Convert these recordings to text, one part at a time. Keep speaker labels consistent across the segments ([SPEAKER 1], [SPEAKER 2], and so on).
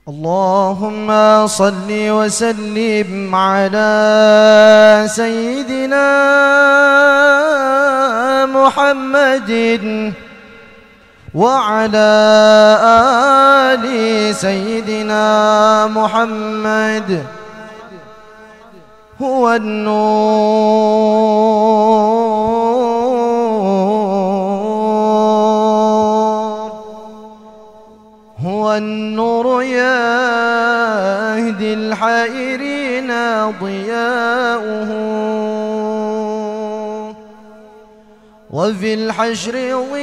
[SPEAKER 1] اللهم صل وسلم على سيدنا محمد وعلى آل سيدنا محمد. هو النور يهدي الحائرين ضياؤه، وفي الحشر ظل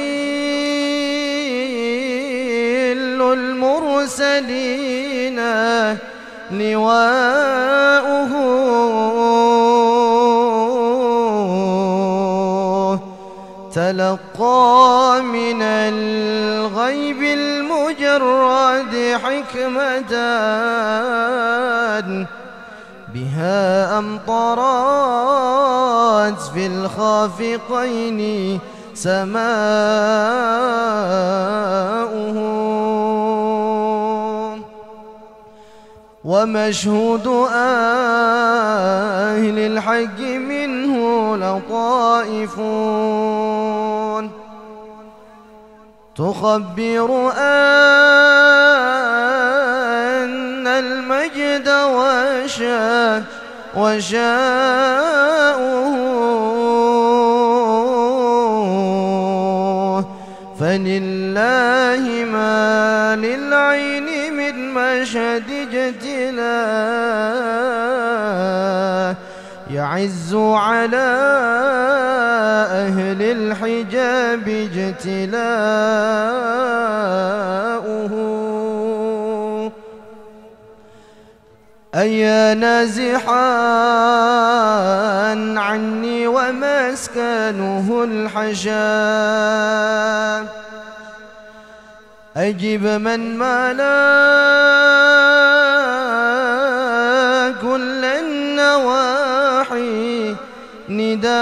[SPEAKER 1] المرسلين لواؤه، تلقى من الغيب المجرد حكمة بها أمطرت في الخافقين سماؤه، ومشهود أهل الحق منه لطائف تخبر أن المجد وشاؤه، فلله ما للعين من مشهد اجتلاه، يعز على أهل الحجاب اجتلاؤه. أيا نازحا عني ومسكنه الحشا، أجب من مالا كل النواحي نداؤه،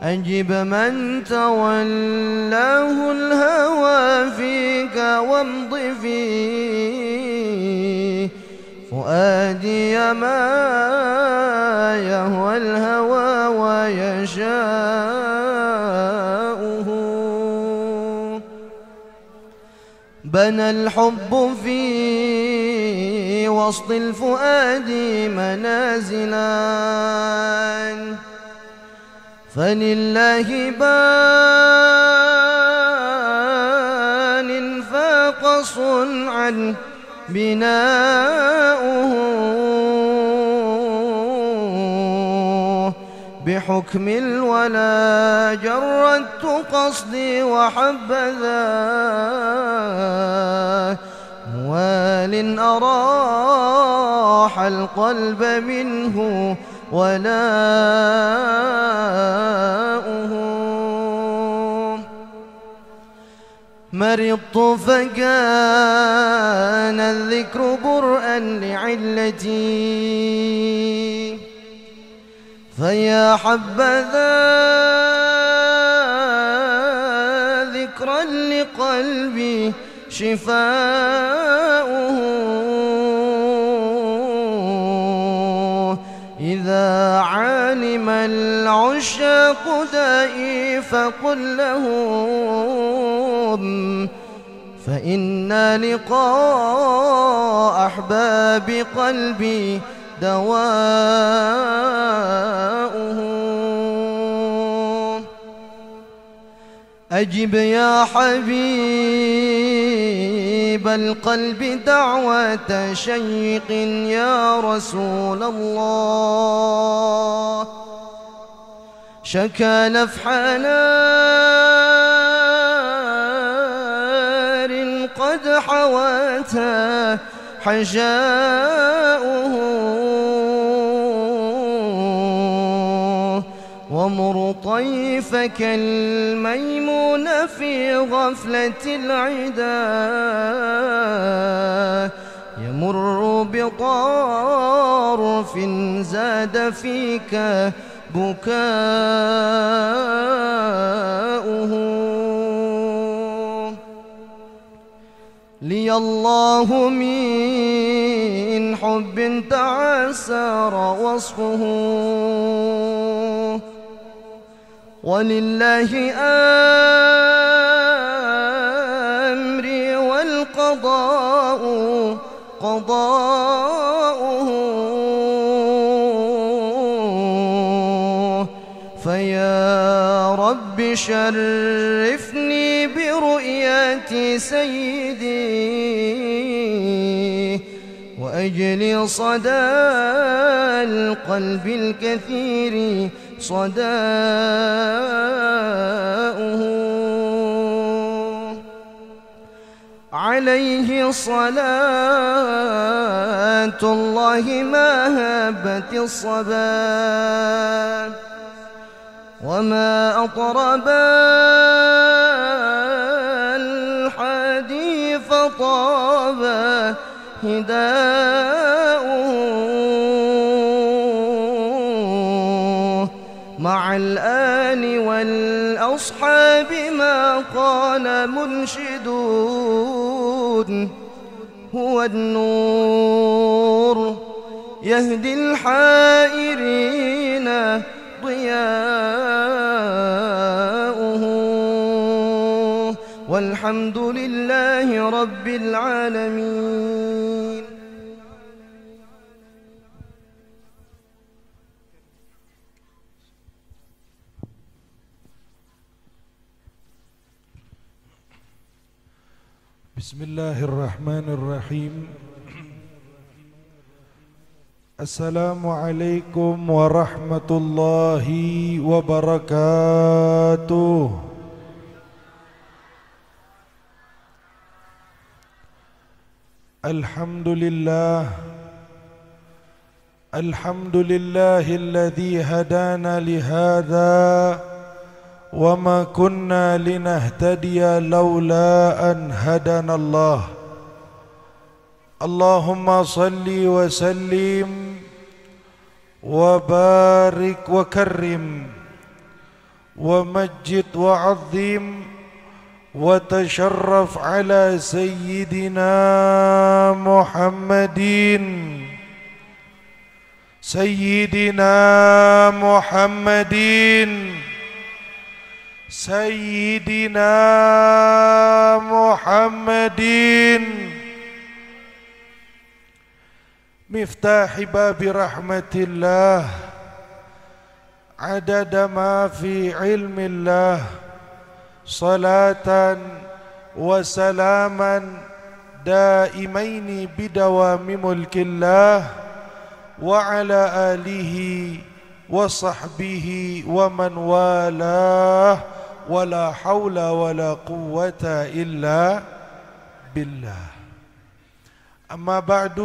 [SPEAKER 1] أجب من تولاه الهوى فيك وامض فيه فؤادي ما يهوى الهوى ويشاؤه. بنى الحب في وسط الفؤاد منازلا، فلله بان فاق صنعا بناؤه، بحكم الولا جردت قصدي وحبذا موال أراح القلب منه ولاؤه. مرضت فكان الذكر برءا لعلتي، فيا حبذا ذكرا لقلبي شفاؤه، إذا علم العشاق دائي فقل لهم فإن لقاء أحباب قلبي دواؤه. أجب يا حبيب القلب دعوة شيق يا رسول الله، شكى نفح نار قد حواتها حشاؤه، ومر طيفك الميمون في غفلة العدا، يمر بطرف زاد فيك بكاؤه. لي الله من حب تعسر وصفه ولله أمري والقضاء قضاؤه فيا رب شرفني برؤية سيدي وأجل صدى القلب الكثير صداؤه عليه صلاة الله ما هابت الصبا وما أطرب الحديث طاب هداؤه مع الآل والأصحاب ما قال منشدون هو النور يهدي الحائرين ضياؤه والحمد لله رب العالمين.
[SPEAKER 2] بسم الله الرحمن الرحيم. السلام عليكم ورحمة الله وبركاته. الحمد لله الذي هدانا لهذا وما كنا لنهتدي لولا أن هدانا الله. اللهم صل وسلم وبارك وكرم ومجد وعظم وتشرف على سيدنا محمد مفتاح باب رحمة الله عدد ما في علم الله صلاة وسلاما دائمين بدوام ملك الله وعلى آله وصحبه ومن والاه ولا حول ولا قوة إلا بالله. أما بعد,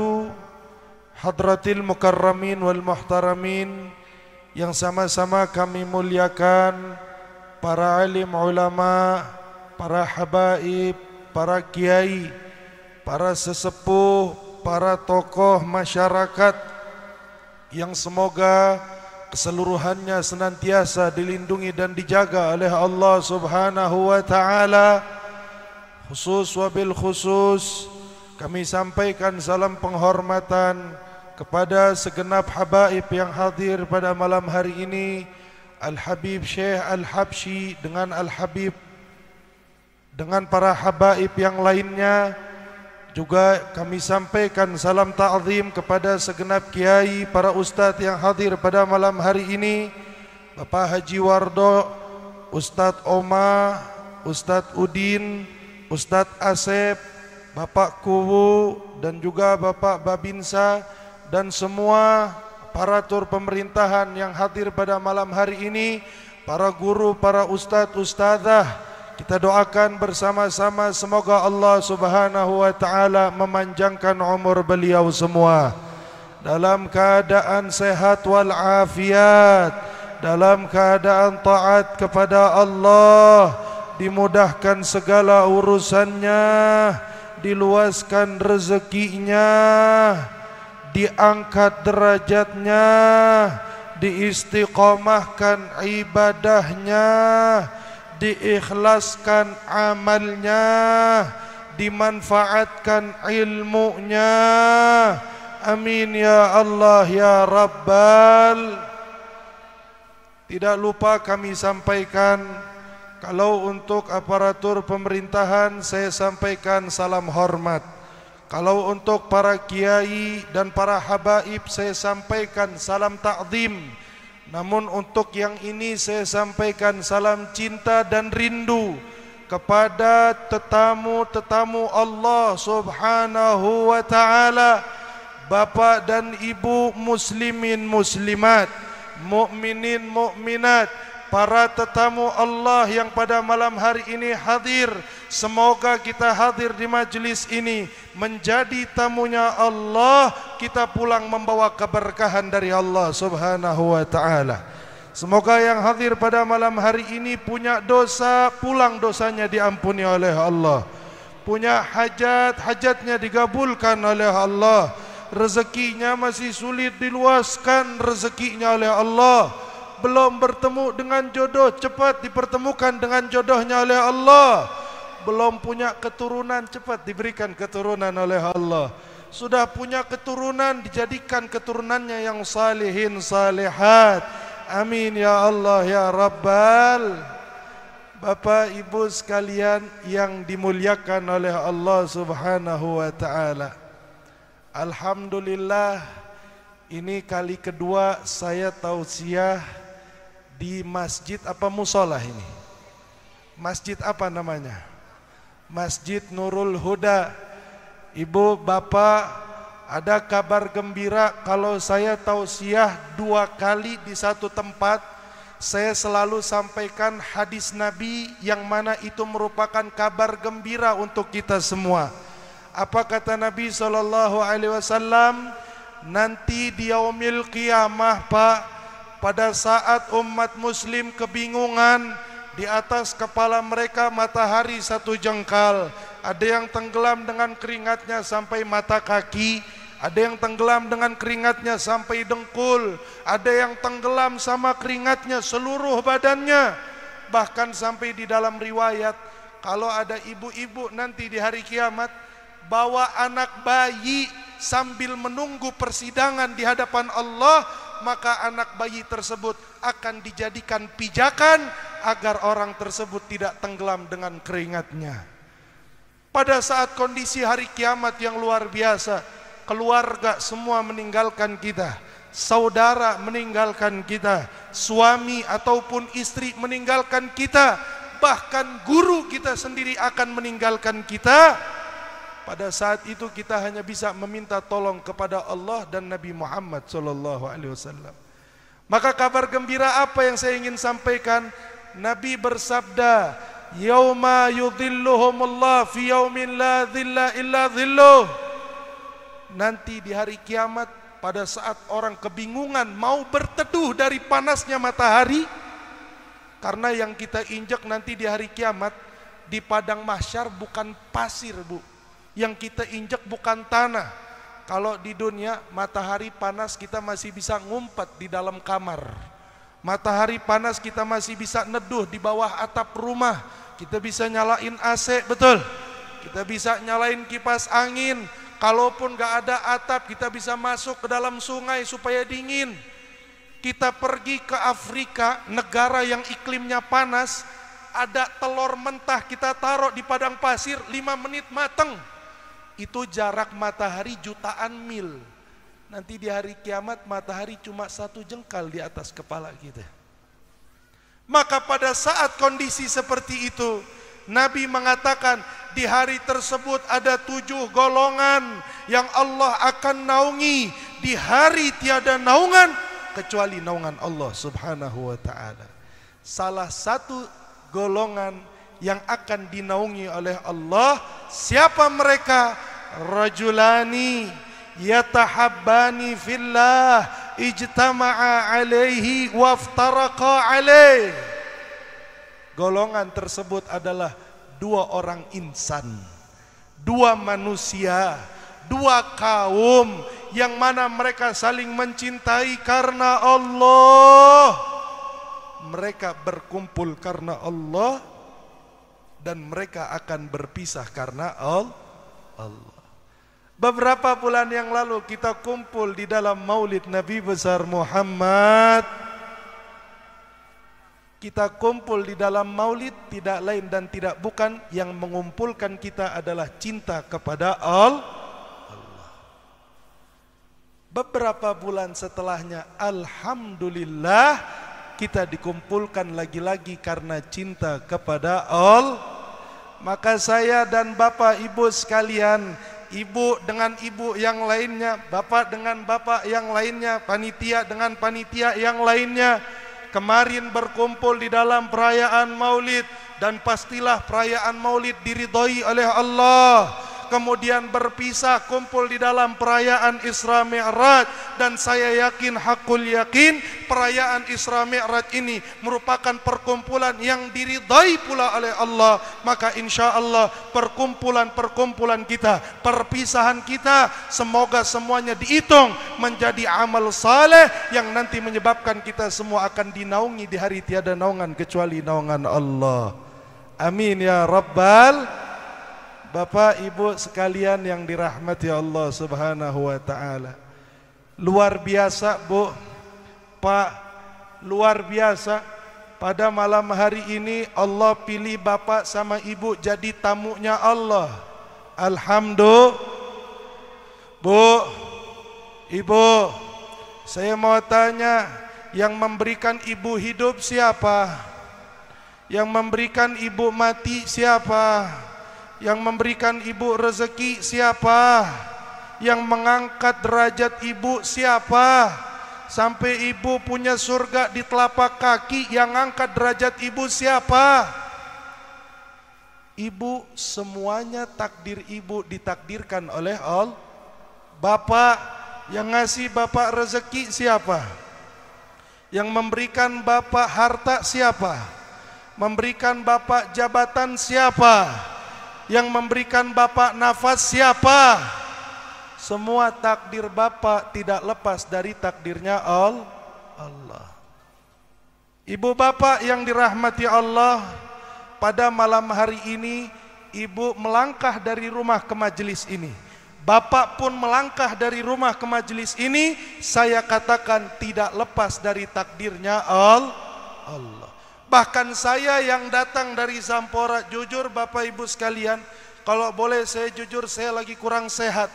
[SPEAKER 2] hadratil mukarramin wal muhtaramin yang sama-sama kami muliakan, para alim ulama, para habaib, para kiai, para sesepuh, para tokoh masyarakat yang semoga keseluruhannya senantiasa dilindungi dan dijaga oleh Allah Subhanahu wa taala. Khusus wabil khusus kami sampaikan salam penghormatan kepada segenap habaib yang hadir pada malam hari ini, Al-Habib Syekh Al-Habsyi dengan Al-Habib, dengan para habaib yang lainnya. Juga kami sampaikan salam ta'zim kepada segenap kiai, para ustadz yang hadir pada malam hari ini, Bapak Haji Wardo, Ustadz Oma, Ustadz Udin, Ustadz Asep, Bapak Kuwu, dan juga Bapak Babinsa, dan semua aparatur pemerintahan yang hadir pada malam hari ini, para guru, para ustadz, ustadzah. Kita doakan bersama-sama semoga Allah Subhanahu wa taala memanjangkan umur beliau semua dalam keadaan sehat wal afiat, dalam keadaan taat kepada Allah, dimudahkan segala urusannya, diluaskan rezekinya, diangkat derajatnya, diistiqomahkan ibadahnya, diikhlaskan amalnya, dimanfaatkan ilmunya. Amin ya Allah ya Rabbal. Tidak lupa kami sampaikan, kalau untuk aparatur pemerintahan saya sampaikan salam hormat. Kalau untuk para kiai dan para habaib saya sampaikan salam ta'zim. Namun untuk yang ini saya sampaikan salam cinta dan rindu kepada tetamu-tetamu Allah Subhanahu wa taala, Bapak dan Ibu muslimin muslimat, mukminin mukminat, para tetamu Allah yang pada malam hari ini hadir. Semoga kita hadir di majelis ini menjadi tamunya Allah, kita pulang membawa keberkahan dari Allah Subhanahu wa taala. Semoga yang hadir pada malam hari ini punya dosa, pulang dosanya diampuni oleh Allah. Punya hajat, hajatnya digabulkan oleh Allah. Rezekinya masih sulit diluaskan rezekinya oleh Allah. Belum bertemu dengan jodoh, cepat dipertemukan dengan jodohnya oleh Allah. Belum punya keturunan, cepat diberikan keturunan oleh Allah. Sudah punya keturunan, dijadikan keturunannya yang salihin salihat. Amin ya Allah ya Rabbal. Bapak Ibu sekalian yang dimuliakan oleh Allah Subhanahu wa taala, alhamdulillah, ini kali kedua saya tausiah di masjid apa musola ini? Masjid apa namanya? Masjid Nurul Huda. Ibu, bapak, ada kabar gembira kalau saya tausiah 2 kali di satu tempat. Saya selalu sampaikan hadis Nabi yang mana itu merupakan kabar gembira untuk kita semua. Apa kata Nabi SAW? Nanti di yaumil qiyamah Pak, pada saat umat muslim kebingungan, di atas kepala mereka matahari 1 jengkal. Ada yang tenggelam dengan keringatnya sampai mata kaki, ada yang tenggelam dengan keringatnya sampai dengkul, ada yang tenggelam sama keringatnya seluruh badannya. Bahkan sampai di dalam riwayat, kalau ada ibu-ibu nanti di hari kiamat bawa anak bayi sambil menunggu persidangan di hadapan Allah, maka anak bayi tersebut akan dijadikan pijakan agar orang tersebut tidak tenggelam dengan keringatnya. Pada saat kondisi hari kiamat yang luar biasa, keluarga semua meninggalkan kita, saudara meninggalkan kita, suami ataupun istri meninggalkan kita, bahkan guru kita sendiri akan meninggalkan kita. Pada saat itu kita hanya bisa meminta tolong kepada Allah dan Nabi Muhammad SAW. Maka kabar gembira apa yang saya ingin sampaikan? Nabi bersabda, "Yauma yudhilluhumullah fi yaumin la dhilla illa dhilluh." Nanti di hari kiamat, pada saat orang kebingungan mau berteduh dari panasnya matahari, karena yang kita injak nanti di hari kiamat di padang mahsyar bukan pasir, Bu. Yang kita injak bukan tanah. Kalau di dunia matahari panas kita masih bisa ngumpet di dalam kamar. Matahari panas kita masih bisa neduh di bawah atap rumah. Kita bisa nyalain AC, betul. Kita bisa nyalain kipas angin. Kalaupun gak ada atap, kita bisa masuk ke dalam sungai supaya dingin. Kita pergi ke Afrika, negara yang iklimnya panas, ada telur mentah kita taruh di padang pasir, 5 menit mateng. Itu jarak matahari jutaan mil. Nanti di hari kiamat matahari cuma 1 jengkal di atas kepala kita. Maka pada saat kondisi seperti itu, Nabi mengatakan di hari tersebut ada 7 golongan yang Allah akan naungi. Di hari tiada naungan kecuali naungan Allah Subhanahu wa ta'ala. Salah satu golongan yang akan dinaungi oleh Allah, siapa mereka? Rajulani yatahabbani fillah ijtama'a alaihi waftaraqa alaih. Golongan tersebut adalah 2 orang insan, 2 manusia, 2 kaum yang mana mereka saling mencintai karena Allah. Mereka berkumpul karena Allah dan mereka akan berpisah karena Allah. Beberapa bulan yang lalu kita kumpul di dalam maulid Nabi besar Muhammad. Kita kumpul di dalam maulid tidak lain dan tidak bukan, yang mengumpulkan kita adalah cinta kepada Allah. Beberapa bulan setelahnya, alhamdulillah, kita dikumpulkan lagi-lagi karena cinta kepada Allah. Maka saya dan Bapak Ibu sekalian, ibu dengan ibu yang lainnya, bapak dengan bapak yang lainnya, panitia dengan panitia yang lainnya, kemarin berkumpul di dalam perayaan maulid, dan pastilah perayaan maulid diridhoi oleh Allah. Kemudian berpisah kumpul di dalam perayaan Isra Mi'raj, dan saya yakin, hakul yakin, perayaan Isra Mi'raj ini merupakan perkumpulan yang diridhai pula oleh Allah. Maka insya Allah perkumpulan kita, perpisahan kita, semoga semuanya dihitung menjadi amal saleh yang nanti menyebabkan kita semua akan dinaungi di hari tiada naungan kecuali naungan Allah. Amin ya Rabbal. Bapak Ibu sekalian yang dirahmati Allah Subhanahu wa taala. Luar biasa, Bu, Pak, luar biasa. Pada malam hari ini Allah pilih Bapak sama Ibu jadi tamunya Allah. Alhamdulillah. Bu, Ibu, saya mau tanya, yang memberikan Ibu hidup siapa? Yang memberikan Ibu mati siapa? Yang memberikan Ibu rezeki siapa? Yang mengangkat derajat Ibu siapa? Sampai Ibu punya surga di telapak kaki, yang angkat derajat Ibu siapa? Ibu, semuanya takdir Ibu ditakdirkan oleh Allah. Bapak, yang ngasih Bapak rezeki siapa? Yang memberikan Bapak harta siapa? Memberikan Bapak jabatan siapa? Yang memberikan Bapak nafas siapa? Semua takdir Bapak tidak lepas dari takdirnya Allah. Ibu bapak yang dirahmati Allah, pada malam hari ini Ibu melangkah dari rumah ke majelis ini, Bapak pun melangkah dari rumah ke majelis ini, saya katakan tidak lepas dari takdirnya Allah. Bahkan saya yang datang dari Zampora, jujur Bapak Ibu sekalian, kalau boleh saya jujur, saya lagi kurang sehat.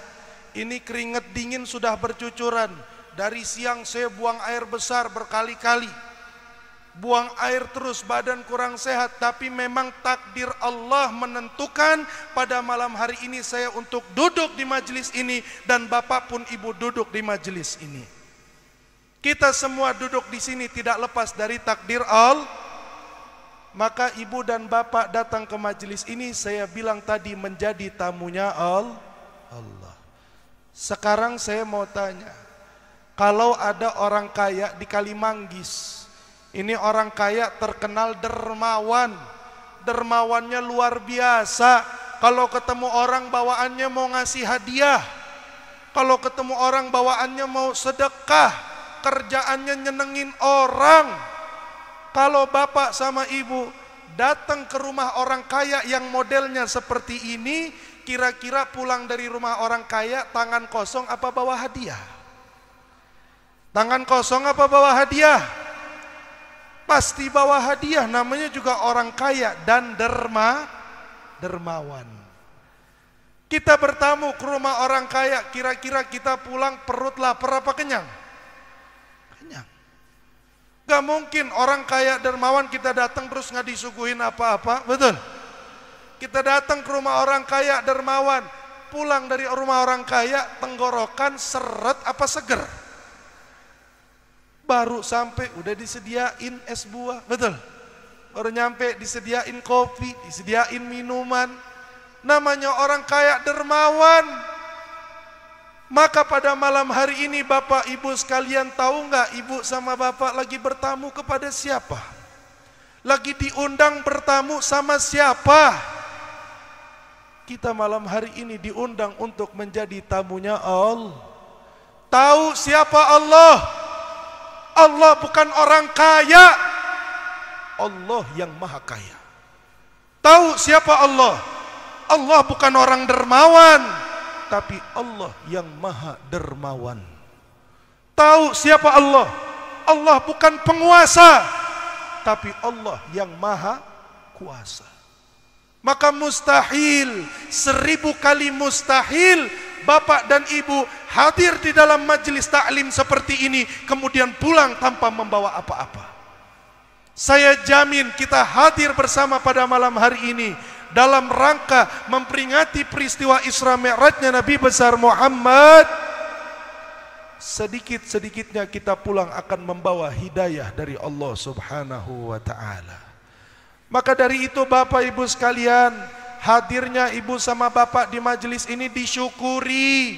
[SPEAKER 2] Ini keringat dingin sudah bercucuran. Dari siang saya buang air besar berkali-kali, buang air terus, badan kurang sehat. Tapi memang takdir Allah menentukan pada malam hari ini saya untuk duduk di majelis ini, dan Bapak pun Ibu duduk di majelis ini. Kita semua duduk di sini tidak lepas dari takdir Allah. Maka Ibu dan Bapak datang ke majelis ini, saya bilang tadi, menjadi tamunya Allah. Sekarang saya mau tanya, kalau ada orang kaya di Kalimanggis, ini orang kaya terkenal dermawan, dermawannya luar biasa. Kalau ketemu orang bawaannya mau ngasih hadiah, kalau ketemu orang bawaannya mau sedekah, kerjaannya nyenengin orang. Kalau Bapak sama Ibu datang ke rumah orang kaya yang modelnya seperti ini, kira-kira pulang dari rumah orang kaya tangan kosong apa bawa hadiah? Tangan kosong apa bawa hadiah? Pasti bawa hadiah, namanya juga orang kaya dan dermawan. Kita bertamu ke rumah orang kaya, kira-kira kita pulang perut lapar apa kenyang? Kenyang. Gak mungkin orang kaya dermawan kita datang terus nggak disuguhin apa-apa, betul? Kita datang ke rumah orang kaya dermawan, pulang dari rumah orang kaya tenggorokan seret apa seger? Baru sampai udah disediain es buah, betul? Baru nyampe disediain kopi, disediain minuman. Namanya orang kaya dermawan. Maka pada malam hari ini Bapak Ibu sekalian, tahu nggak Ibu sama Bapak lagi bertamu kepada siapa? Lagi diundang bertamu sama siapa? Kita malam hari ini diundang untuk menjadi tamunya Allah. Tahu siapa Allah? Allah bukan orang kaya, Allah yang maha kaya. Tahu siapa Allah? Allah bukan orang dermawan, tapi Allah yang maha dermawan. Tahu siapa Allah? Allah bukan penguasa, tapi Allah yang maha kuasa. Maka mustahil, 1000 kali mustahil bapak dan ibu hadir di dalam majelis taklim seperti ini kemudian pulang tanpa membawa apa-apa. Saya jamin kita hadir bersama pada malam hari ini dalam rangka memperingati peristiwa Isra Mi'rajnya Nabi besar Muhammad. Sedikit-sedikitnya kita pulang akan membawa hidayah dari Allah Subhanahu wa ta'ala. Maka dari itu Bapak Ibu sekalian, hadirnya ibu sama bapak di majelis ini disyukuri.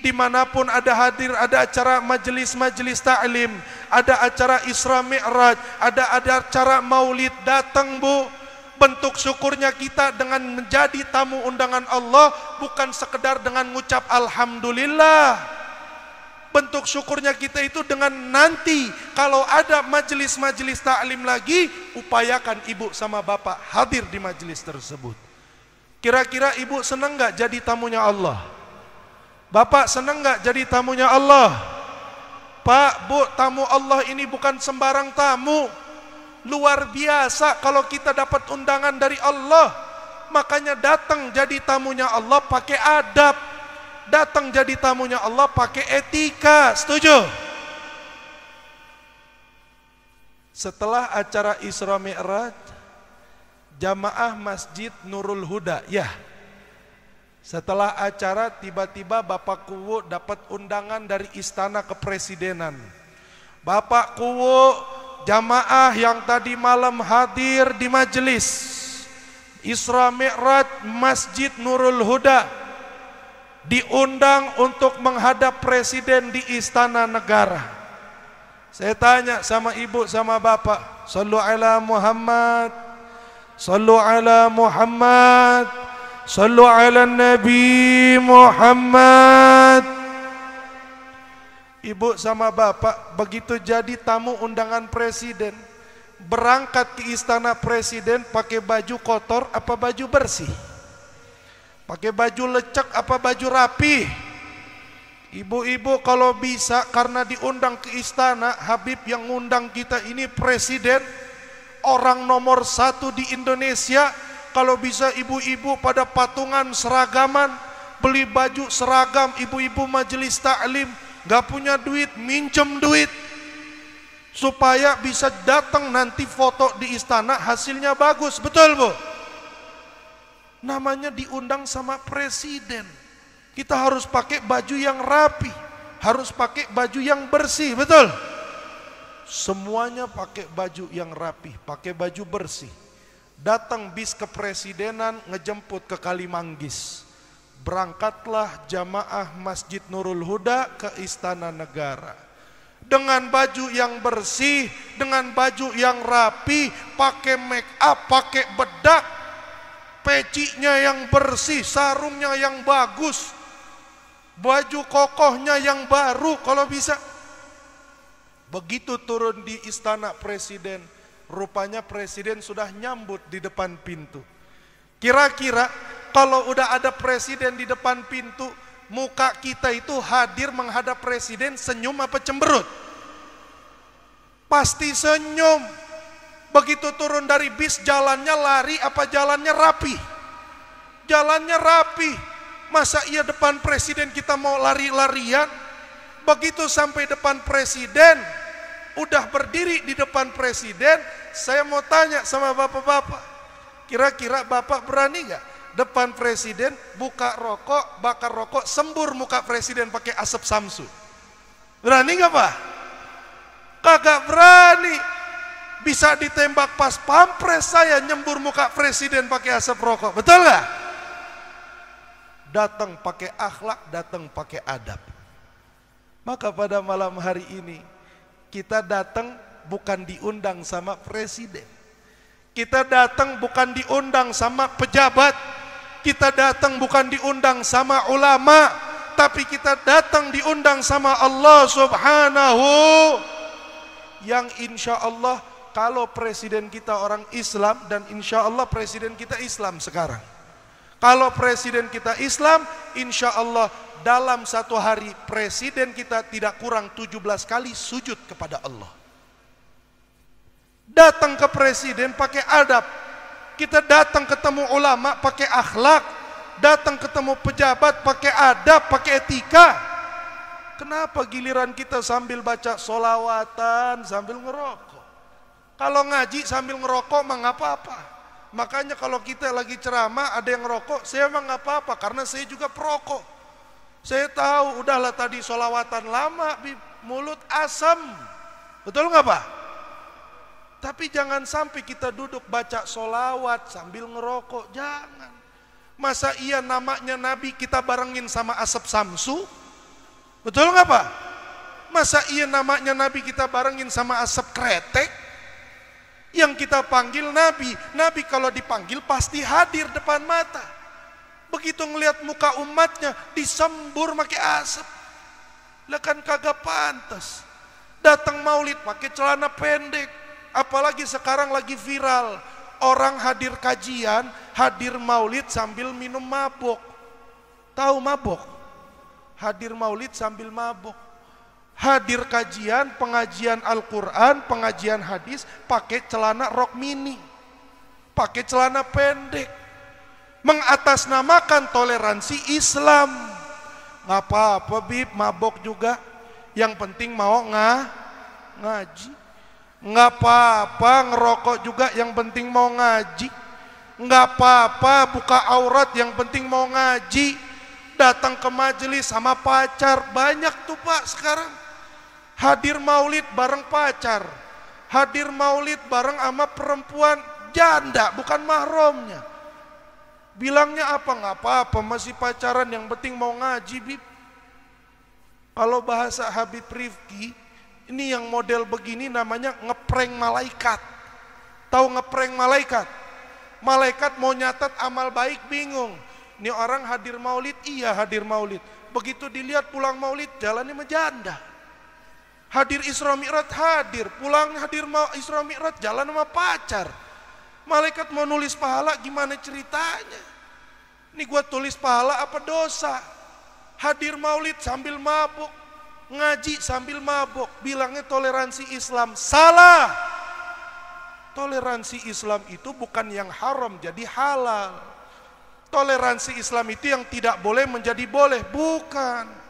[SPEAKER 2] Dimanapun ada hadir, ada acara majelis-majelis ta'lim, ada acara Isra Mi'raj, ada acara maulid, datang Bu. Bentuk syukurnya kita dengan menjadi tamu undangan Allah, bukan sekedar dengan mengucap Alhamdulillah. Bentuk syukurnya kita itu dengan nanti kalau ada majelis-majelis taklim lagi, upayakan ibu sama bapak hadir di majelis tersebut. Kira-kira ibu senang nggak jadi tamunya Allah? Bapak senang nggak jadi tamunya Allah? Pak, Bu, tamu Allah ini bukan sembarang tamu. Luar biasa kalau kita dapat undangan dari Allah. Makanya datang jadi tamunya Allah pakai adab. Datang jadi tamunya Allah pakai etika. Setuju? Setelah acara Isra Mi'raj, jamaah Masjid Nurul Huda, ya. Setelah acara tiba-tiba Bapak Kuwu dapat undangan dari Istana Kepresidenan. Bapak Kuwu, jamaah yang tadi malam hadir di majelis Isra Mi'raj Masjid Nurul Huda, diundang untuk menghadap presiden di istana negara. Saya tanya sama ibu sama bapak, sallu ala Muhammad, sallu ala Muhammad, sallu ala Nabi Muhammad. Ibu sama bapak begitu jadi tamu undangan presiden, berangkat ke istana presiden pakai baju kotor apa baju bersih? Pakai baju lecek apa baju rapi? Ibu-ibu kalau bisa, karena diundang ke istana, Habib yang ngundang kita ini presiden, orang nomor 1 di Indonesia. Kalau bisa ibu-ibu pada patungan seragaman, beli baju seragam, ibu-ibu majelis taklim, gak punya duit, minjem duit, supaya bisa datang nanti foto di istana hasilnya bagus. Betul Bu? Namanya diundang sama presiden. Kita harus pakai baju yang rapi, harus pakai baju yang bersih, betul? Semuanya pakai baju yang rapi, pakai baju bersih. Datang bis kepresidenan ngejemput ke Kalimanggis. Berangkatlah jamaah Masjid Nurul Huda ke Istana Negara. Dengan baju yang bersih, dengan baju yang rapi, pakai make up, pakai bedak, pecinya yang bersih, sarungnya yang bagus, baju kokohnya yang baru kalau bisa. Begitu turun di istana presiden, rupanya presiden sudah nyambut di depan pintu. Kira-kira kalau udah ada presiden di depan pintu, muka kita itu hadir menghadap presiden senyum apa cemberut? Pasti senyum. Begitu turun dari bis, jalannya lari apa jalannya rapi? Jalannya rapi. Masa iya depan presiden kita mau lari-larian? Begitu sampai depan presiden, udah berdiri di depan presiden, saya mau tanya sama bapak-bapak, kira-kira bapak berani gak depan presiden buka rokok, bakar rokok, sembur muka presiden pakai asap samsu? Berani gak Pak? Kagak berani. Bisa ditembak pas pampres saya nyembur muka presiden pakai asap rokok. Betul gak? Datang pakai akhlak, datang pakai adab. Maka pada malam hari ini kita datang bukan diundang sama presiden. Kita datang bukan diundang sama pejabat. Kita datang bukan diundang sama ulama, tapi kita datang diundang sama Allah Subhanahu, yang insya Allah kalau presiden kita orang Islam, dan insya Allah presiden kita Islam sekarang. Kalau presiden kita Islam, insya Allah dalam satu hari presiden kita tidak kurang 17 kali sujud kepada Allah. Datang ke presiden pakai adab. Kita datang ketemu ulama pakai akhlak. Datang ketemu pejabat pakai adab, pakai etika. Kenapa giliran kita sambil baca solawatan, sambil ngerokok? Kalau ngaji sambil ngerokok mah nggak apa-apa. Makanya kalau kita lagi ceramah ada yang ngerokok, saya mah nggak apa-apa karena saya juga perokok. Saya tahu, udahlah tadi solawatan lama, mulut asam. Betul nggak Pak? Tapi jangan sampai kita duduk baca solawat sambil ngerokok, jangan. Masa iya namanya Nabi kita barengin sama asap samsu? Betul nggak Pak? Masa iya namanya Nabi kita barengin sama asap kretek? Yang kita panggil Nabi, Nabi kalau dipanggil pasti hadir depan mata. Begitu ngelihat muka umatnya disembur pakai asap, lah kan kagak pantas. Datang maulid pakai celana pendek, apalagi sekarang lagi viral orang hadir kajian, hadir maulid sambil minum mabok. Tahu mabok? Hadir maulid sambil mabok. Hadir kajian, pengajian Al-Quran, pengajian hadis, pakai celana rok mini, pakai celana pendek, mengatasnamakan toleransi Islam. Nggak apa-apa Bib, mabok juga, yang penting mau ngaji. Nggak apa-apa ngerokok juga, yang penting mau ngaji. Nggak apa-apa buka aurat, yang penting mau ngaji. Datang ke majelis sama pacar, banyak tuh Pak sekarang. Hadir maulid bareng pacar, hadir maulid bareng sama perempuan janda, bukan mahramnya. Bilangnya apa? Nggak apa-apa, masih pacaran, yang penting mau ngaji Bib. Kalau bahasa Habib Rifki, ini yang model begini namanya ngeprank malaikat. Tahu ngeprank malaikat? Malaikat mau nyatat amal baik bingung. Ini orang hadir maulid, iya hadir maulid. Begitu dilihat pulang maulid, jalannya menjanda. Hadir Isra Mi'raj hadir, pulang hadir Isra Mi'raj jalan sama pacar. Malaikat mau nulis pahala, gimana ceritanya? Ini gua tulis pahala apa dosa? Hadir maulid sambil mabuk, ngaji sambil mabuk, bilangnya toleransi Islam. Salah. Toleransi Islam itu bukan yang haram jadi halal. Toleransi Islam itu yang tidak boleh menjadi boleh, bukan.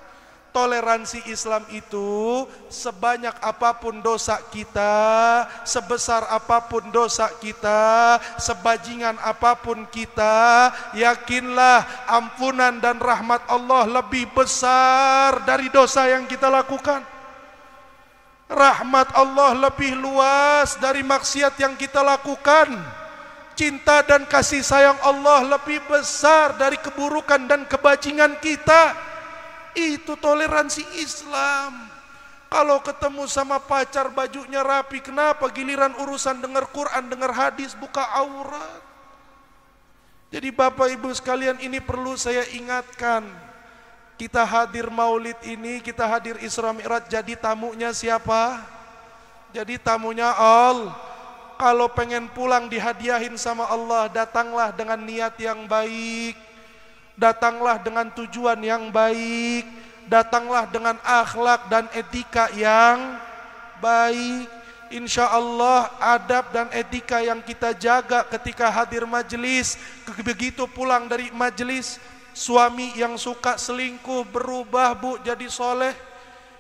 [SPEAKER 2] Toleransi Islam itu sebanyak apapun dosa kita, sebesar apapun dosa kita, sebajingan apapun kita, yakinlah ampunan dan rahmat Allah lebih besar dari dosa yang kita lakukan. Rahmat Allah lebih luas dari maksiat yang kita lakukan. Cinta dan kasih sayang Allah lebih besar dari keburukan dan kebajingan kita. Itu toleransi Islam. Kalau ketemu sama pacar bajunya rapi, kenapa giliran urusan dengar Quran, dengar hadis, buka aurat? Jadi Bapak Ibu sekalian, ini perlu saya ingatkan. Kita hadir maulid ini, kita hadir Isra Mi'raj, jadi tamunya siapa? Jadi tamunya Allah. Kalau pengen pulang dihadiahin sama Allah, datanglah dengan niat yang baik, datanglah dengan tujuan yang baik, datanglah dengan akhlak dan etika yang baik. Insya Allah adab dan etika yang kita jaga ketika hadir majelis, begitu pulang dari majelis, suami yang suka selingkuh berubah Bu jadi soleh,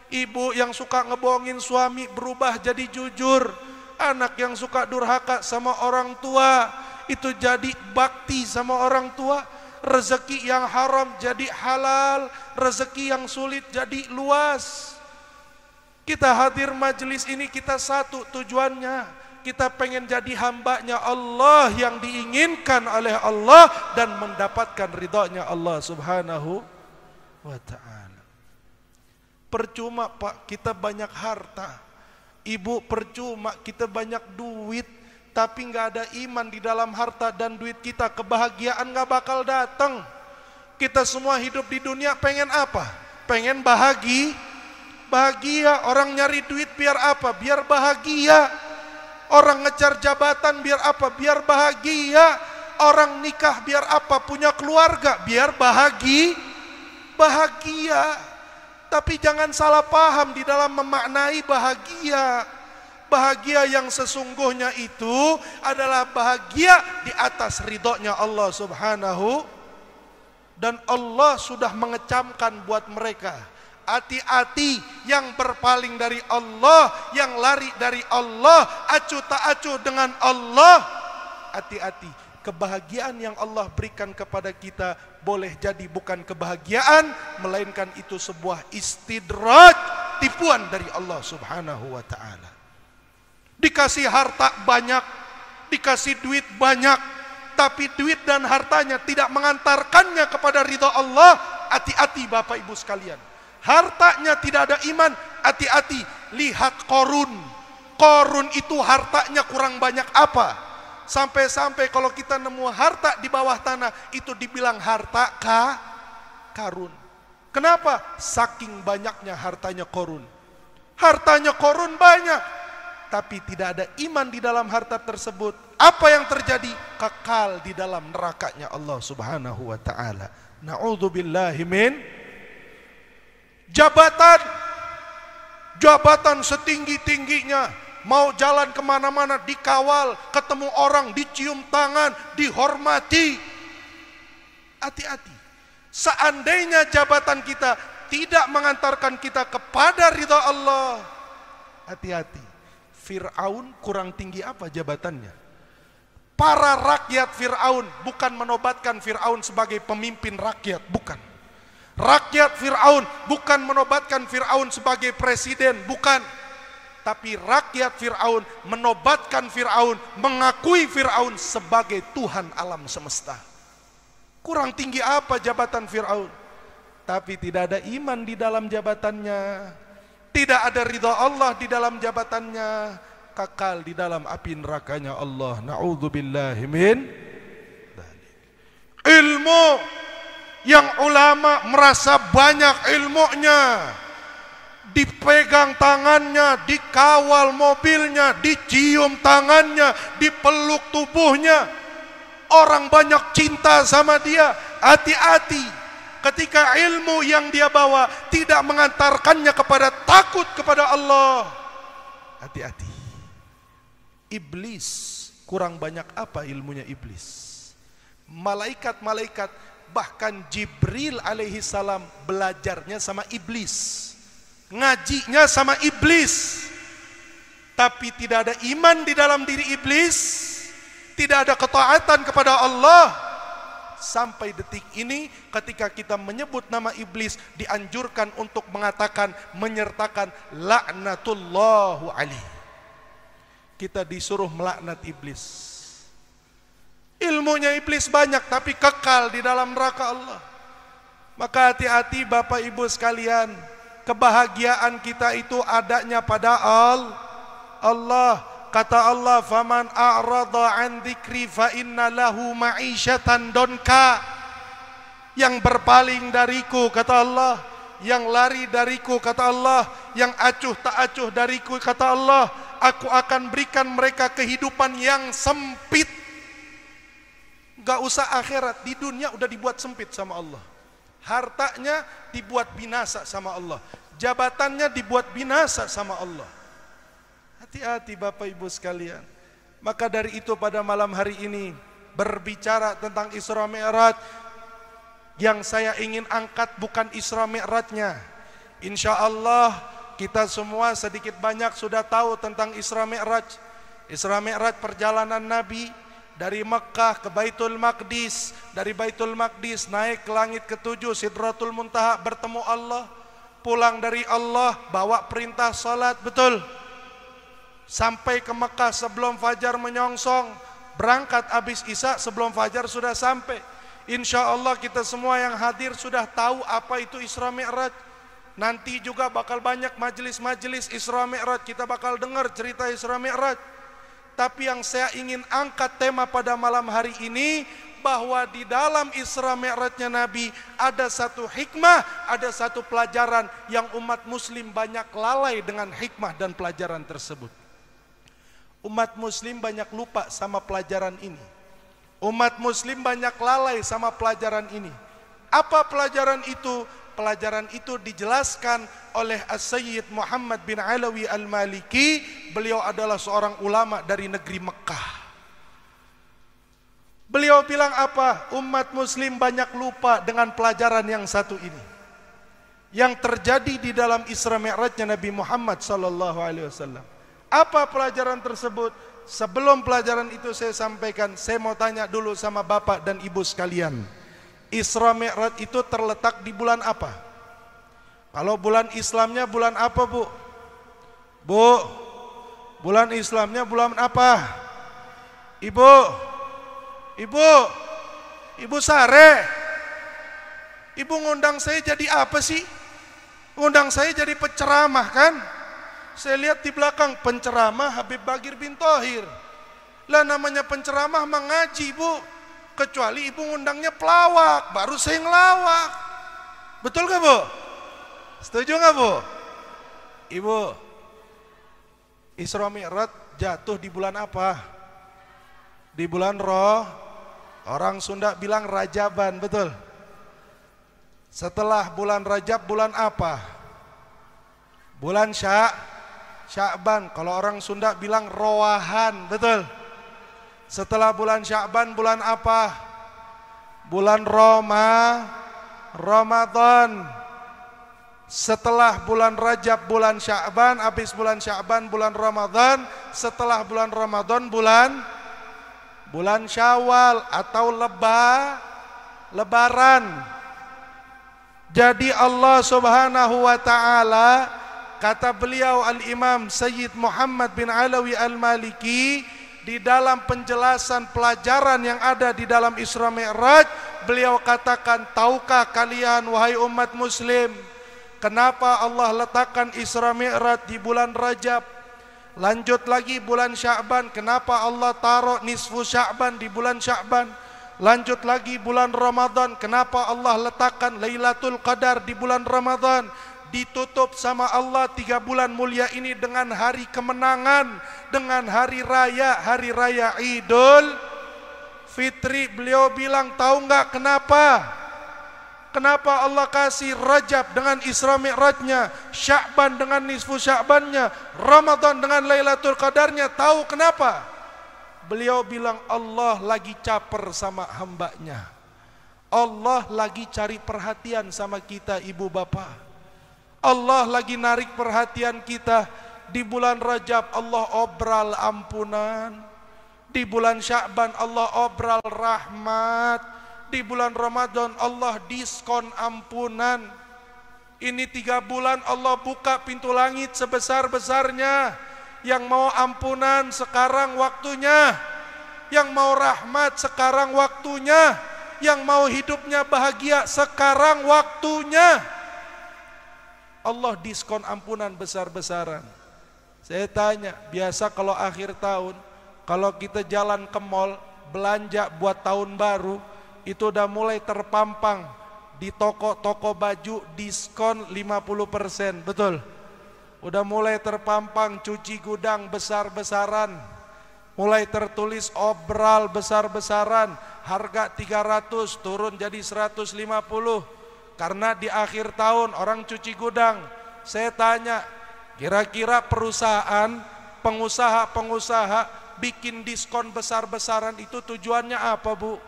[SPEAKER 2] ibu yang suka ngebohongin suami berubah jadi jujur, anak yang suka durhaka sama orang tua itu jadi bakti sama orang tua, rezeki yang haram jadi halal, rezeki yang sulit jadi luas. Kita hadir majelis ini, kita satu tujuannya, kita pengen jadi hambanya Allah yang diinginkan oleh Allah dan mendapatkan ridhonya Allah subhanahu wa ta'ala. Percuma Pak kita banyak harta, Ibu percuma kita banyak duit, tapi nggak ada iman di dalam harta dan duit kita, kebahagiaan nggak bakal datang. Kita semua hidup di dunia pengen apa? Pengen bahagia. Orang nyari duit biar apa? Biar bahagia. Orang ngejar jabatan biar apa? Biar bahagia. Orang nikah biar apa? Punya keluarga biar bahagia. Tapi jangan salah paham di dalam memaknai bahagia. Bahagia yang sesungguhnya itu adalah bahagia di atas ridhonya Allah Subhanahu. Dan Allah sudah mengecamkan buat mereka, hati-hati yang berpaling dari Allah, yang lari dari Allah, acuh tak acuh dengan Allah. Hati-hati, kebahagiaan yang Allah berikan kepada kita boleh jadi bukan kebahagiaan, melainkan itu sebuah istidraj, tipuan dari Allah Subhanahu wa ta'ala. Dikasih harta banyak, dikasih duit banyak, tapi duit dan hartanya tidak mengantarkannya kepada ridha Allah. Hati-hati Bapak Ibu sekalian. Hartanya tidak ada iman, hati-hati. Lihat Qorun. Qorun itu hartanya kurang banyak apa? Sampai-sampai kalau kita nemu harta di bawah tanah, itu dibilang harta karun. Kenapa? Saking banyaknya hartanya Qorun. Hartanya Qorun banyak, tapi tidak ada iman di dalam harta tersebut. Apa yang terjadi? Kekal di dalam nerakanya Allah Subhanahu wa ta'ala. Na'udzubillahi min jabatan. Jabatan setinggi-tingginya, mau jalan kemana-mana dikawal, ketemu orang dicium tangan, dihormati. Hati-hati. Seandainya jabatan kita tidak mengantarkan kita kepada ridha Allah, hati-hati. Fir'aun kurang tinggi apa jabatannya? Para rakyat Fir'aun bukan menobatkan Fir'aun sebagai pemimpin rakyat, bukan. Rakyat Fir'aun bukan menobatkan Fir'aun sebagai presiden, bukan. Tapi rakyat Fir'aun menobatkan Fir'aun, mengakui Fir'aun sebagai Tuhan alam semesta. Kurang tinggi apa jabatan Fir'aun? Tapi tidak ada iman di dalam jabatannya, tidak ada ridha Allah di dalam jabatannya, kekal di dalam api nerakanya Allah. Na'udzubillahi min dzalik. Ilmu yang ulama merasa banyak ilmunya, dipegang tangannya, dikawal mobilnya, dicium tangannya, dipeluk tubuhnya, orang banyak cinta sama dia. Hati-hati ketika ilmu yang dia bawa tidak mengantarkannya kepada takut kepada Allah. Hati-hati. Iblis kurang banyak apa ilmunya iblis? Malaikat-malaikat, bahkan Jibril alaihi salam belajarnya sama iblis, ngajinya sama iblis. Tapi tidak ada iman di dalam diri iblis, tidak ada ketaatan kepada Allah. Sampai detik ini ketika kita menyebut nama iblis, dianjurkan untuk mengatakan, menyertakan laknatullahu alaihi. Kita disuruh melaknat iblis. Ilmunya iblis banyak tapi kekal di dalam neraka Allah. Maka hati-hati Bapak Ibu sekalian, kebahagiaan kita itu adanya pada Allah. Kata Allah, "Faman a'rada 'an dzikri fa inna lahu ma'isyatan donka." Yang berpaling dariku, kata Allah, yang lari dariku, kata Allah, yang acuh tak acuh dariku, kata Allah, aku akan berikan mereka kehidupan yang sempit. Gak usah akhirat, di dunia udah dibuat sempit sama Allah. Hartanya dibuat binasa sama Allah, jabatannya dibuat binasa sama Allah. Hati-hati Bapak Ibu sekalian. Maka dari itu pada malam hari ini berbicara tentang Isra Mi'raj, yang saya ingin angkat bukan Isra Mi'rajnya. Insya Allah kita semua sedikit banyak sudah tahu tentang Isra Mi'raj. Isra Mi'raj perjalanan Nabi dari Mekkah ke Baitul Maqdis, dari Baitul Maqdis naik ke langit ketujuh Sidratul Muntaha, bertemu Allah, pulang dari Allah bawa perintah salat, betul. Sampai ke Mekkah sebelum fajar menyongsong, berangkat habis Isya sebelum fajar sudah sampai. Insya Allah kita semua yang hadir sudah tahu apa itu Isra Mi'raj. Nanti juga bakal banyak majelis-majelis Isra Mi'raj, kita bakal dengar cerita Isra Mi'raj. Tapi yang saya ingin angkat tema pada malam hari ini, bahwa di dalam Isra Mi'rajnya Nabi ada satu hikmah, ada satu pelajaran yang umat muslim banyak lalai dengan hikmah dan pelajaran tersebut. Umat muslim banyak lupa sama pelajaran ini. Umat muslim banyak lalai sama pelajaran ini. Apa pelajaran itu? Pelajaran itu dijelaskan oleh As-Sayyid Muhammad bin Alawi Al-Maliki. Beliau adalah seorang ulama dari negeri Mekah. Beliau bilang apa? Umat muslim banyak lupa dengan pelajaran yang satu ini, yang terjadi di dalam Isra Mi'rajnya Nabi Muhammad sallallahu alaihi wasallam. Apa pelajaran tersebut? Sebelum pelajaran itu saya sampaikan, saya mau tanya dulu sama Bapak dan Ibu sekalian. Isra Mi'raj itu terletak di bulan apa? Kalau bulan Islamnya bulan apa, Bu? Bu, bulan Islamnya bulan apa? Ibu, Ibu Sare, Ibu ngundang saya jadi apa sih? Ngundang saya jadi penceramah kan? Saya lihat di belakang penceramah Habib Bagir bin Thohir. Lah namanya penceramah mengaji, Bu. Kecuali Ibu ngundangnya pelawak, baru saya ngelawak. Betul gak, Bu? Setuju gak, Bu? Ibu, Isra Mi'raj jatuh di bulan apa? Di bulan Roh. Orang Sunda bilang Rajaban, betul? Setelah bulan Rajab bulan apa? Bulan Sya'ban. Kalau orang Sunda bilang Rowahan, betul? Setelah bulan Sya'ban bulan apa? Bulan Ramadan. Setelah bulan Rajab bulan Sya'ban, habis bulan Sya'ban bulan Ramadan, setelah bulan Ramadan bulan Syawal atau Lebaran. Jadi Allah Subhanahu wa taala, kata beliau Al-Imam Sayyid Muhammad bin Alawi Al-Maliki, di dalam penjelasan pelajaran yang ada di dalam Isra Mi'raj, beliau katakan, tahukah kalian wahai umat muslim, kenapa Allah letakkan Isra Mi'raj di bulan Rajab? Lanjut lagi bulan Sya'ban, kenapa Allah taruh nisfu Sya'ban di bulan Sya'ban? Lanjut lagi bulan Ramadan, kenapa Allah letakkan Lailatul Qadar di bulan Ramadan? Ditutup sama Allah 3 bulan mulia ini dengan hari kemenangan, dengan hari raya Idul Fitri. Beliau bilang, tahu nggak kenapa? Kenapa Allah kasih Rajab dengan Isra Mi'rajnya, Sya'ban dengan nisfu Sya'bannya, Ramadan dengan Lailatul Qadarnya? Tahu kenapa? Beliau bilang, Allah lagi caper sama hambanya. Allah lagi cari perhatian sama kita, ibu bapak. Allah lagi narik perhatian kita. Di bulan Rajab Allah obral ampunan, di bulan Sya'ban Allah obral rahmat, di bulan Ramadan Allah diskon ampunan. Ini 3 bulan Allah buka pintu langit sebesar-besarnya. Yang mau ampunan sekarang waktunya, yang mau rahmat sekarang waktunya, yang mau hidupnya bahagia sekarang waktunya. Allah diskon ampunan besar-besaran. Saya tanya, biasa kalau akhir tahun, kalau kita jalan ke mall belanja buat tahun baru, itu udah mulai terpampang di toko-toko baju diskon 50%, betul? Udah mulai terpampang cuci gudang besar-besaran, mulai tertulis obral besar-besaran, harga 300 turun jadi 150, karena di akhir tahun orang cuci gudang. Saya tanya, kira-kira perusahaan, pengusaha bikin diskon besar-besaran itu tujuannya apa, Bu?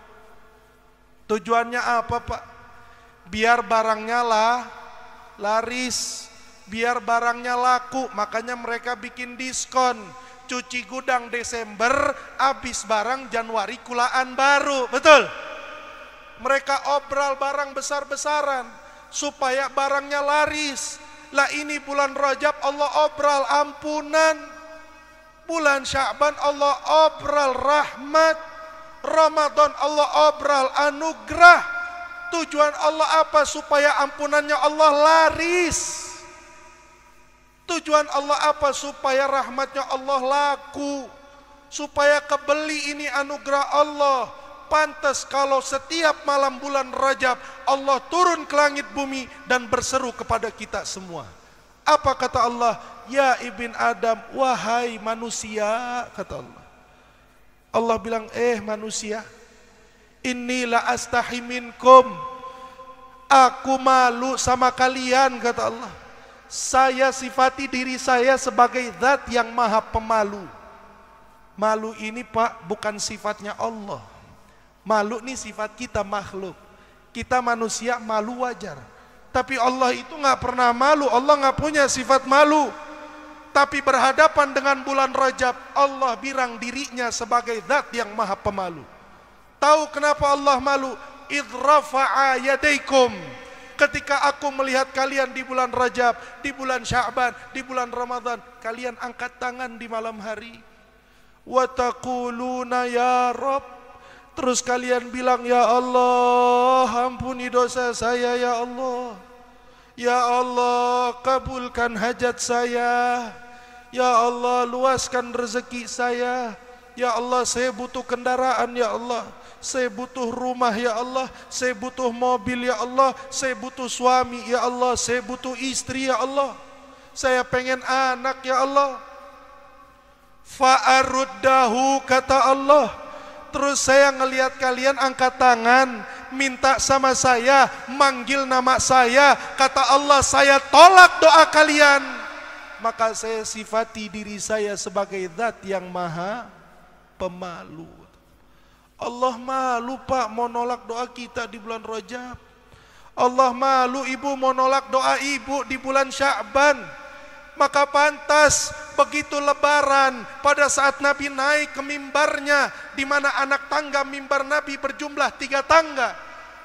[SPEAKER 2] Tujuannya apa, Pak? Biar barangnya laris, biar barangnya laku, makanya mereka bikin diskon. Cuci gudang Desember, habis barang Januari kulaan baru, betul? Mereka obral barang besar-besaran supaya barangnya laris. Lah ini bulan Rajab Allah obral ampunan, bulan Sya'ban Allah obral rahmat, Ramadan Allah obral anugerah. Tujuan Allah apa? Supaya ampunannya Allah laris. Tujuan Allah apa? Supaya rahmatnya Allah laku, supaya kebeli ini anugerah Allah. Pantas kalau setiap malam bulan Rajab Allah turun ke langit bumi dan berseru kepada kita semua, Apa kata Allah? Ya ibn Adam, wahai manusia, kata Allah. Allah bilang, manusia, inni la astahi minkum, aku malu sama kalian, kata Allah. Saya sifati diri saya sebagai zat yang maha pemalu. Malu ini Pak bukan sifatnya Allah. Malu ini sifat kita makhluk. Kita manusia malu wajar. Tapi Allah itu nggak pernah malu. Allah nggak punya sifat malu. Tapi berhadapan dengan bulan Rajab, Allah bilang dirinya sebagai zat yang maha pemalu. Tahu kenapa Allah malu? Idh rafa'a yadaikum. Ketika aku melihat kalian di bulan Rajab, di bulan Sya'ban, di bulan Ramadan, kalian angkat tangan di malam hari. Wa taquluna ya Rabb. Terus kalian bilang, ya Allah, ampuni dosa saya ya Allah. Ya Allah, kabulkan hajat saya. Ya Allah, luaskan rezeki saya. Ya Allah, saya butuh kendaraan ya Allah. Saya butuh rumah ya Allah. Saya butuh mobil ya Allah. Saya butuh suami ya Allah. Saya butuh istri ya Allah. Saya pengen anak ya Allah. Fa'aruddahu, kata Allah. Terus saya ngelihat kalian angkat tangan, minta sama saya, manggil nama saya. Kata Allah, saya tolak doa kalian. Maka saya sifati diri saya sebagai zat yang maha pemalu. Allah malu Pak mau nolak doa kita di bulan Rajab. Allah malu ibu mau nolak doa ibu di bulan Sya'ban. Maka pantas begitu lebaran pada saat Nabi naik ke mimbarnya, di mana anak tangga mimbar Nabi berjumlah 3 tangga.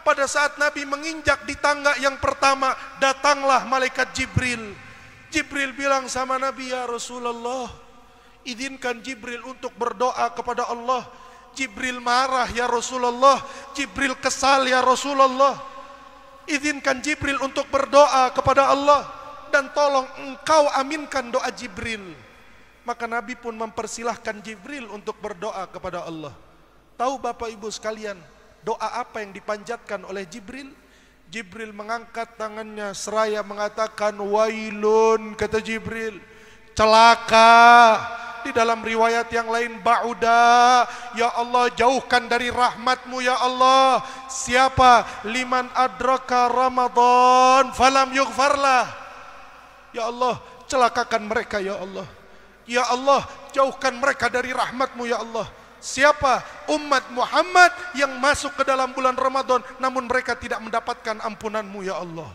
[SPEAKER 2] Pada saat Nabi menginjak di tangga yang pertama, datanglah malaikat Jibril. Jibril bilang sama Nabi, ya Rasulullah, izinkan Jibril untuk berdoa kepada Allah. Jibril marah ya Rasulullah, Jibril kesal ya Rasulullah. Izinkan Jibril untuk berdoa kepada Allah, dan tolong engkau aminkan doa Jibril. Maka Nabi pun mempersilahkan Jibril untuk berdoa kepada Allah. Tahu Bapak Ibu sekalian, doa apa yang dipanjatkan oleh Jibril? Jibril mengangkat tangannya seraya mengatakan, wailun, kata Jibril, celaka. Di dalam riwayat yang lain, ba'uda, ya Allah, jauhkan dari rahmatmu ya Allah. Siapa? Liman adraka Ramadan falam yughfarlah. Ya Allah, celakakan mereka ya Allah. Ya Allah, jauhkan mereka dari rahmatmu ya Allah. Siapa? Umat Muhammad yang masuk ke dalam bulan Ramadan namun mereka tidak mendapatkan ampunanmu ya Allah.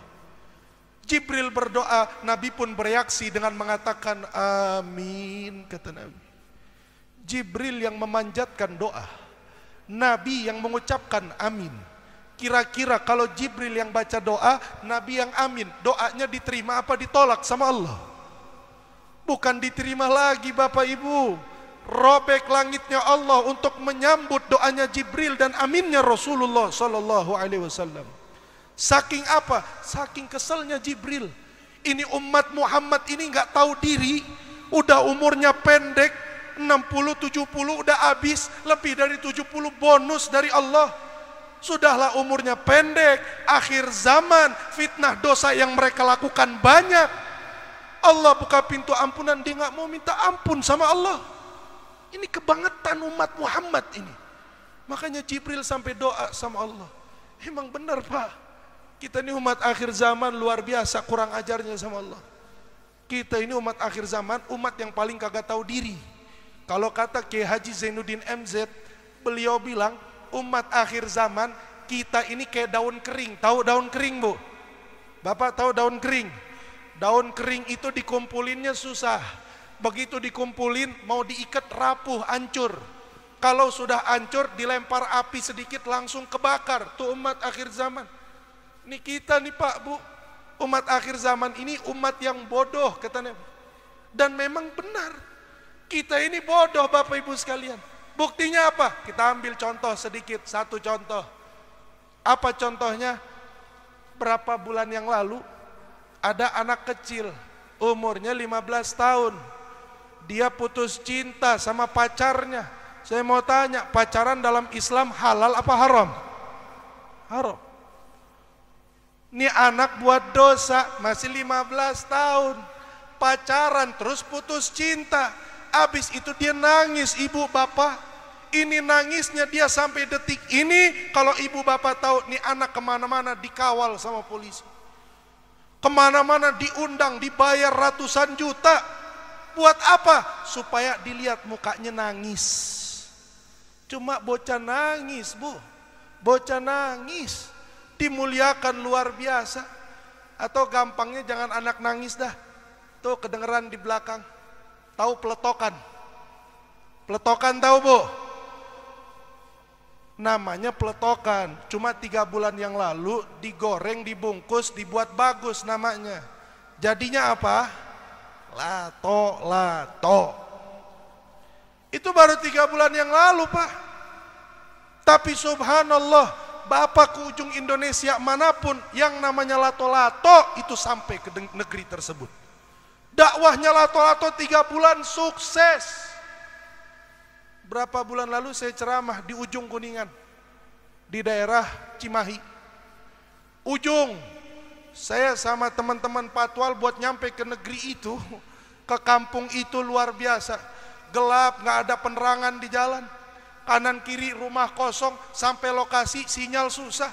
[SPEAKER 2] Jibril berdoa, Nabi pun bereaksi dengan mengatakan amin, kata Nabi. Jibril yang memanjatkan doa, Nabi yang mengucapkan amin. Kira-kira kalau Jibril yang baca doa, Nabi yang amin, doanya diterima apa ditolak sama Allah? Bukan diterima lagi Bapak Ibu. Robek langitnya Allah untuk menyambut doanya Jibril dan aminnya Rasulullah sallallahu alaihi wasallam. Saking apa? Saking keselnya Jibril. Ini umat Muhammad ini nggak tahu diri, udah umurnya pendek, 60-70 udah habis, lebih dari 70 bonus dari Allah. Sudahlah umurnya pendek, akhir zaman, fitnah dosa yang mereka lakukan banyak. Allah buka pintu ampunan, dia nggak mau minta ampun sama Allah. Ini kebangetan umat Muhammad ini. Makanya Jibril sampai doa sama Allah. Emang benar Pak, kita ini umat akhir zaman luar biasa kurang ajarnya sama Allah. Kita ini umat akhir zaman, umat yang paling kagak tahu diri. Kalau kata Kiai Haji Zainuddin MZ, beliau bilang umat akhir zaman kita ini kayak daun kering. Tahu daun kering Bu? Bapak tahu daun kering? Daun kering itu dikumpulinnya susah. Begitu dikumpulin mau diikat rapuh, hancur. Kalau sudah hancur dilempar api sedikit langsung kebakar. Tuh umat akhir zaman. Ini kita nih Pak Bu, umat akhir zaman ini umat yang bodoh katanya. Dan memang benar, kita ini bodoh Bapak Ibu sekalian. Buktinya apa? Kita ambil contoh sedikit, satu contoh. Apa contohnya? Berapa bulan yang lalu ada anak kecil umurnya 15 tahun. Dia putus cinta sama pacarnya. Saya mau tanya, pacaran dalam Islam halal apa haram? Haram. Ini anak buat dosa, masih 15 tahun. pacaran terus putus cinta. Habis itu dia nangis ibu bapak. Ini nangisnya dia sampai detik ini. Kalau ibu bapak tahu nih anak kemana-mana dikawal sama polisi, kemana-mana diundang, dibayar ratusan juta. Buat apa? Supaya dilihat mukanya nangis. Cuma bocah nangis bu, bocah nangis dimuliakan luar biasa. Atau gampangnya jangan anak nangis dah. Tuh kedengeran di belakang. Tahu peletokan? Peletokan tahu bu? Namanya peletokan. Cuma 3 bulan yang lalu digoreng, dibungkus, dibuat bagus namanya. Jadinya apa? Lato. Itu baru 3 bulan yang lalu pak. Tapi subhanallah, bapak ke ujung Indonesia manapun yang namanya lato-lato itu sampai ke negeri tersebut. Dakwahnya lato-lato 3 bulan sukses. Berapa bulan lalu saya ceramah di ujung Kuningan, di daerah Cimahi. Ujung, saya sama teman-teman patwal buat nyampe ke negeri itu, ke kampung itu luar biasa. Gelap, nggak ada penerangan di jalan. Kanan kiri rumah kosong, sampai lokasi sinyal susah.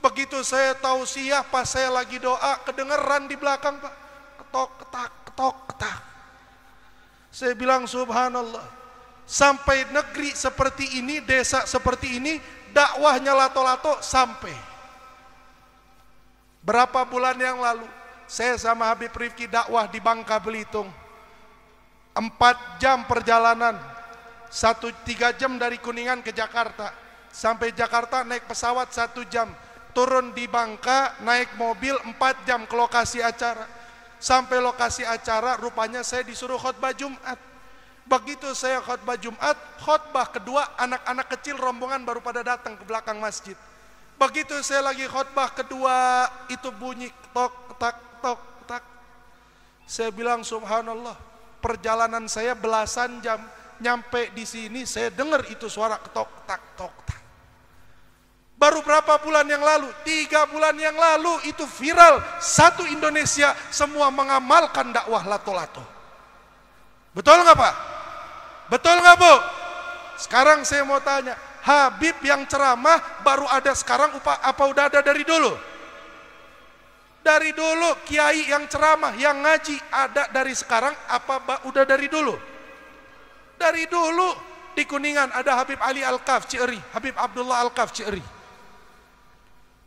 [SPEAKER 2] Begitu saya tausiah, pas saya lagi doa, kedengeran di belakang pak, ketok ketak, ketok ketak. Saya bilang subhanallah. Sampai negeri seperti ini, desa seperti ini, dakwahnya lato-lato sampai. Berapa bulan yang lalu, saya sama Habib Rifki dakwah di Bangka Belitung. 4 jam perjalanan, 3 jam dari Kuningan ke Jakarta. Sampai Jakarta naik pesawat 1 jam. Turun di Bangka, naik mobil 4 jam ke lokasi acara. Sampai lokasi acara, rupanya saya disuruh khutbah Jumat. Begitu saya khutbah Jumat, khutbah kedua anak-anak kecil rombongan baru pada datang ke belakang masjid. Begitu saya lagi khutbah kedua, itu bunyi tok tak tok tak. Saya bilang subhanallah, perjalanan saya belasan jam, nyampe di sini saya dengar itu suara ketok tak tok tak. Baru berapa bulan yang lalu? 3 bulan yang lalu itu viral, satu Indonesia semua mengamalkan dakwah lato-lato. Betul nggak pak? Betul nggak bu? Sekarang saya mau tanya, Habib yang ceramah baru ada sekarang apa udah ada dari dulu? Dari dulu kiai yang ceramah, yang ngaji ada dari sekarang apa udah dari dulu? Dari dulu di Kuningan ada Habib Ali Al-Kaf Cieri, Habib Abdullah Al-Kaf Cieri.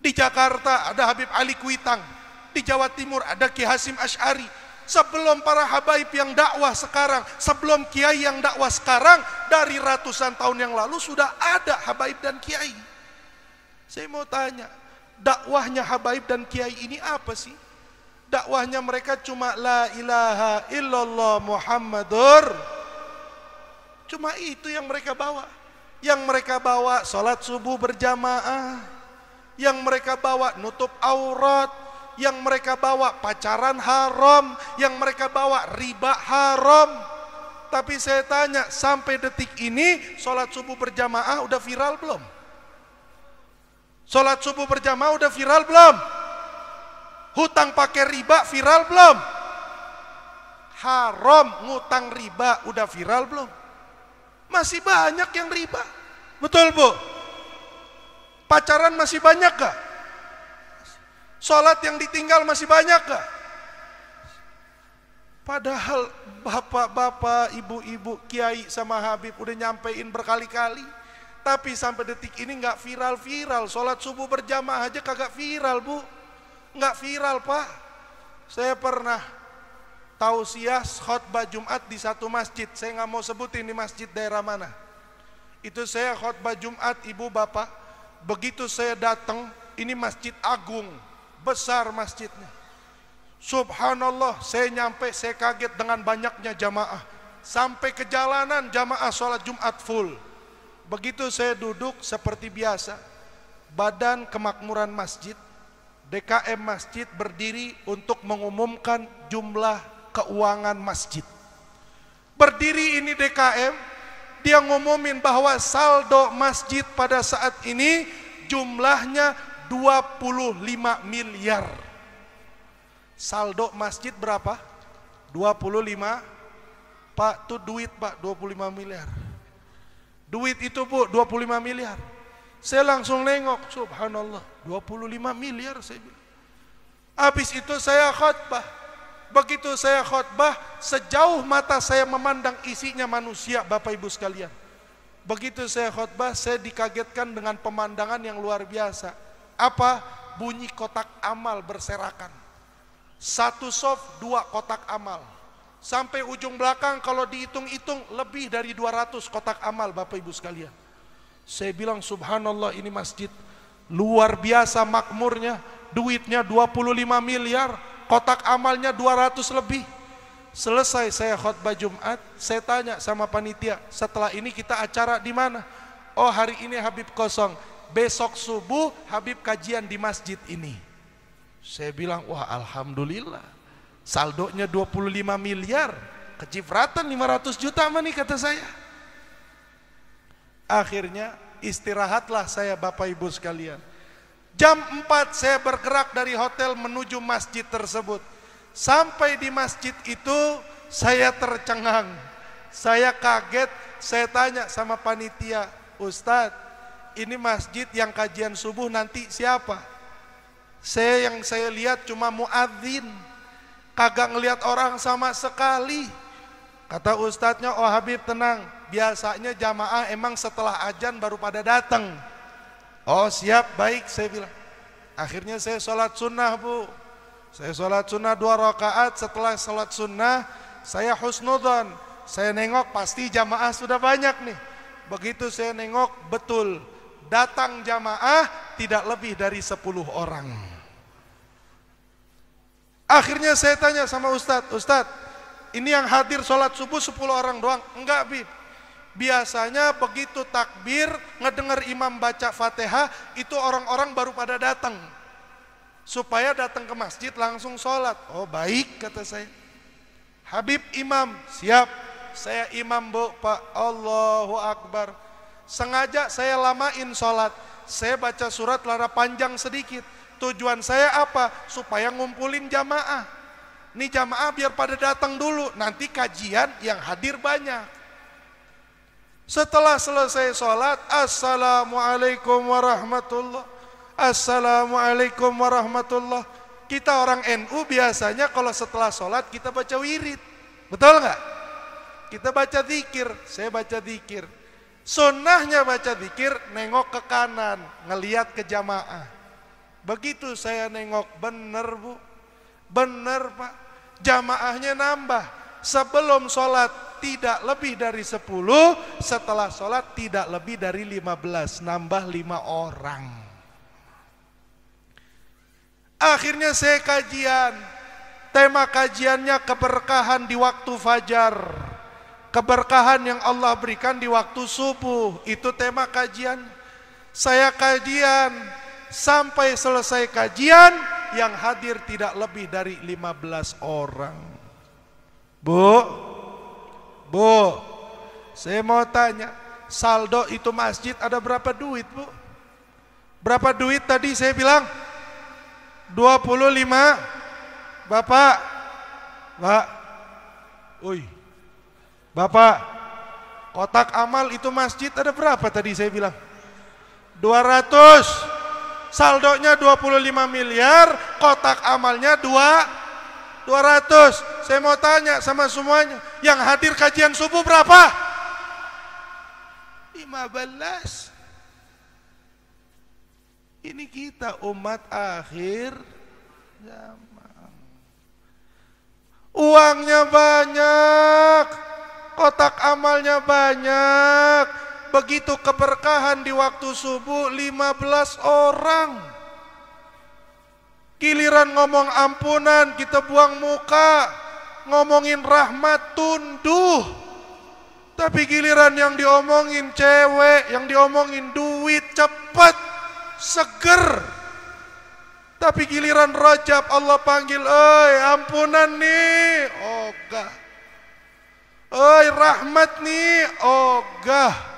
[SPEAKER 2] Di Jakarta ada Habib Ali Kuitang. Di Jawa Timur ada Ki Hasim Asy'ari. Sebelum para habaib yang dakwah sekarang, sebelum kiai yang dakwah sekarang, dari ratusan tahun yang lalu sudah ada habaib dan kiai. Saya mau tanya, dakwahnya habaib dan kiai ini apa sih? Dakwahnya mereka cuma la ilaha illallah Muhammadur. Cuma itu yang mereka bawa. Yang mereka bawa sholat subuh berjamaah. Yang mereka bawa nutup aurat. Yang mereka bawa pacaran haram, yang mereka bawa riba haram. Tapi saya tanya, sampai detik ini sholat subuh berjamaah udah viral belum? Sholat subuh berjamaah udah viral belum? Hutang pakai riba viral belum? Haram ngutang riba udah viral belum? Masih banyak yang riba. Betul bu? Pacaran masih banyak gak? Sholat yang ditinggal masih banyak gak? Padahal bapak-bapak, ibu-ibu, kiai sama Habib udah nyampein berkali-kali. Tapi sampai detik ini gak viral-viral. Sholat subuh berjamaah aja kagak viral bu. Gak viral pak. Saya pernah tausiah khutbah Jumat di satu masjid. Saya gak mau sebutin di masjid daerah mana. Itu saya khutbah Jumat ibu bapak. Begitu saya datang, ini masjid agung. Besar masjidnya. Subhanallah, saya nyampe, saya kaget dengan banyaknya jamaah. Sampai ke jalanan jamaah sholat Jumat full. Begitu saya duduk seperti biasa, Badan Kemakmuran Masjid, DKM Masjid berdiri untuk mengumumkan jumlah keuangan masjid. Berdiri ini DKM, dia ngumumin bahwa saldo masjid pada saat ini jumlahnya 25 miliar. Saldo masjid berapa? 25, Pak, tuh duit Pak, 25 miliar. Duit itu Bu, 25 miliar. Saya langsung nengok, subhanallah, 25 miliar saya bilang. Habis itu saya khutbah. Begitu saya khutbah, sejauh mata saya memandang isinya manusia, Bapak Ibu sekalian. Begitu saya khutbah, saya dikagetkan dengan pemandangan yang luar biasa. Apa? Bunyi kotak amal berserakan. Satu soft, 2 kotak amal. Sampai ujung belakang kalau dihitung-hitung lebih dari 200 kotak amal, Bapak Ibu sekalian. Saya bilang subhanallah, ini masjid luar biasa makmurnya. Duitnya 25 miliar, kotak amalnya 200 lebih. Selesai saya khutbah Jumat, saya tanya sama panitia, setelah ini kita acara di mana? Oh, hari ini Habib kosong, besok subuh Habib kajian di masjid ini. Saya bilang, wah alhamdulillah, saldonya 25 miliar, kecipratan 500 juta mah nih kata saya. Akhirnya istirahatlah saya Bapak Ibu sekalian. Jam 4 saya bergerak dari hotel menuju masjid tersebut. Sampai di masjid itu saya tercengang, saya kaget, saya tanya sama panitia, Ustadz, ini masjid yang kajian subuh nanti siapa? Yang saya lihat cuma muadzin, kagak ngelihat orang sama sekali. Kata ustadznya, oh Habib tenang, biasanya jamaah emang setelah azan baru pada datang. Oh siap, baik, saya bilang. Akhirnya saya sholat sunnah Bu. Saya sholat sunnah 2 rakaat. Setelah sholat sunnah saya husnudzon, saya nengok pasti jamaah sudah banyak nih. Begitu saya nengok, betul, datang jamaah tidak lebih dari 10 orang. Akhirnya saya tanya sama Ustadz, Ustadz, ini yang hadir sholat subuh 10 orang doang? Enggak Bib, biasanya begitu takbir ngedengar imam baca Fatihah itu orang-orang baru pada datang, supaya datang ke masjid langsung sholat. Oh baik, kata saya. Habib imam, siap. Saya imam Bu, Pak. Allahu Akbar. Sengaja saya lamain sholat, saya baca surat lara panjang sedikit. Tujuan saya apa? Supaya ngumpulin jamaah. Nih jamaah biar pada datang dulu, nanti kajian yang hadir banyak. Setelah selesai sholat, assalamualaikum warahmatullah, assalamualaikum warahmatullah. Kita orang NU biasanya kalau setelah sholat kita baca wirid, betul nggak? Kita baca zikir, saya baca zikir. Sunnahnya baca zikir, nengok ke kanan, ngelihat ke jamaah. Begitu saya nengok, bener Bu, bener Pak, jamaahnya nambah. Sebelum sholat tidak lebih dari 10, setelah sholat tidak lebih dari 15, nambah 5 orang. Akhirnya saya kajian, tema kajiannya keberkahan di waktu fajar, keberkahan yang Allah berikan di waktu subuh, itu tema kajian. Saya kajian, sampai selesai kajian yang hadir tidak lebih dari 15 orang. Bu, saya mau tanya, saldo itu masjid ada berapa duit Bu? Berapa duit tadi saya bilang? 25. Bapak, Pak, Bapak, kotak amal itu masjid ada berapa tadi saya bilang? 200. Saldonya 25 miliar, kotak amalnya 200. Saya mau tanya sama semuanya, yang hadir kajian subuh berapa? 15. Ini kita umat akhir zaman. Uangnya banyak, kotak amalnya banyak. Begitu keberkahan di waktu subuh 15 orang. Giliran ngomong ampunan kita buang muka, ngomongin rahmat tunduh. Tapi giliran yang diomongin cewek, yang diomongin duit cepet, seger. Tapi giliran Rajab Allah panggil, "Oi, ampunan nih." Ogah. "Oi, rahmat nih." Ogah.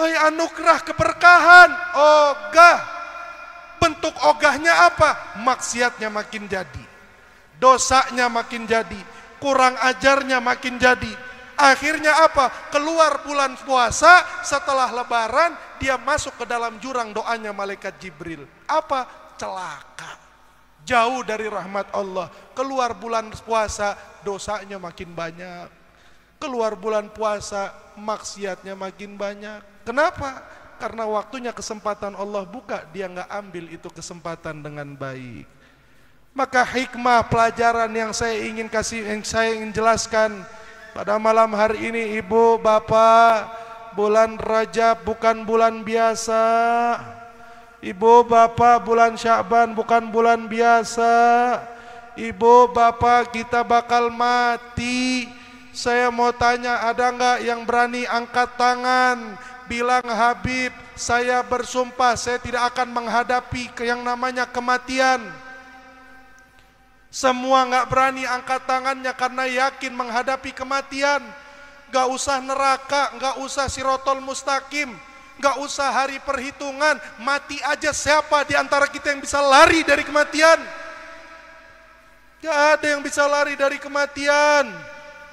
[SPEAKER 2] "Oi, anugerah keberkahan." Ogah. Bentuk ogahnya apa? Maksiatnya makin jadi, dosanya makin jadi, kurang ajarnya makin jadi. Akhirnya apa? Keluar bulan puasa, setelah lebaran dia masuk ke dalam jurang doanya malaikat Jibril. Apa? Celaka. Jauh dari rahmat Allah. Keluar bulan puasa, dosanya makin banyak. Keluar bulan puasa, maksiatnya makin banyak. Kenapa? Karena waktunya kesempatan Allah buka, dia nggak ambil itu kesempatan dengan baik. Maka hikmah pelajaran yang saya ingin jelaskan pada malam hari ini, ibu, bapak, bulan Rajab bukan bulan biasa. Ibu, bapak, bulan Sya'ban bukan bulan biasa. Ibu, bapak, kita bakal mati. Saya mau tanya, ada nggak yang berani angkat tangan, bilang, Habib, saya bersumpah saya tidak akan menghadapi yang namanya kematian. Semua nggak berani angkat tangannya karena yakin menghadapi kematian. Nggak usah neraka, nggak usah sirotol mustaqim, nggak usah hari perhitungan. Mati aja, siapa di antara kita yang bisa lari dari kematian? Nggak ada yang bisa lari dari kematian.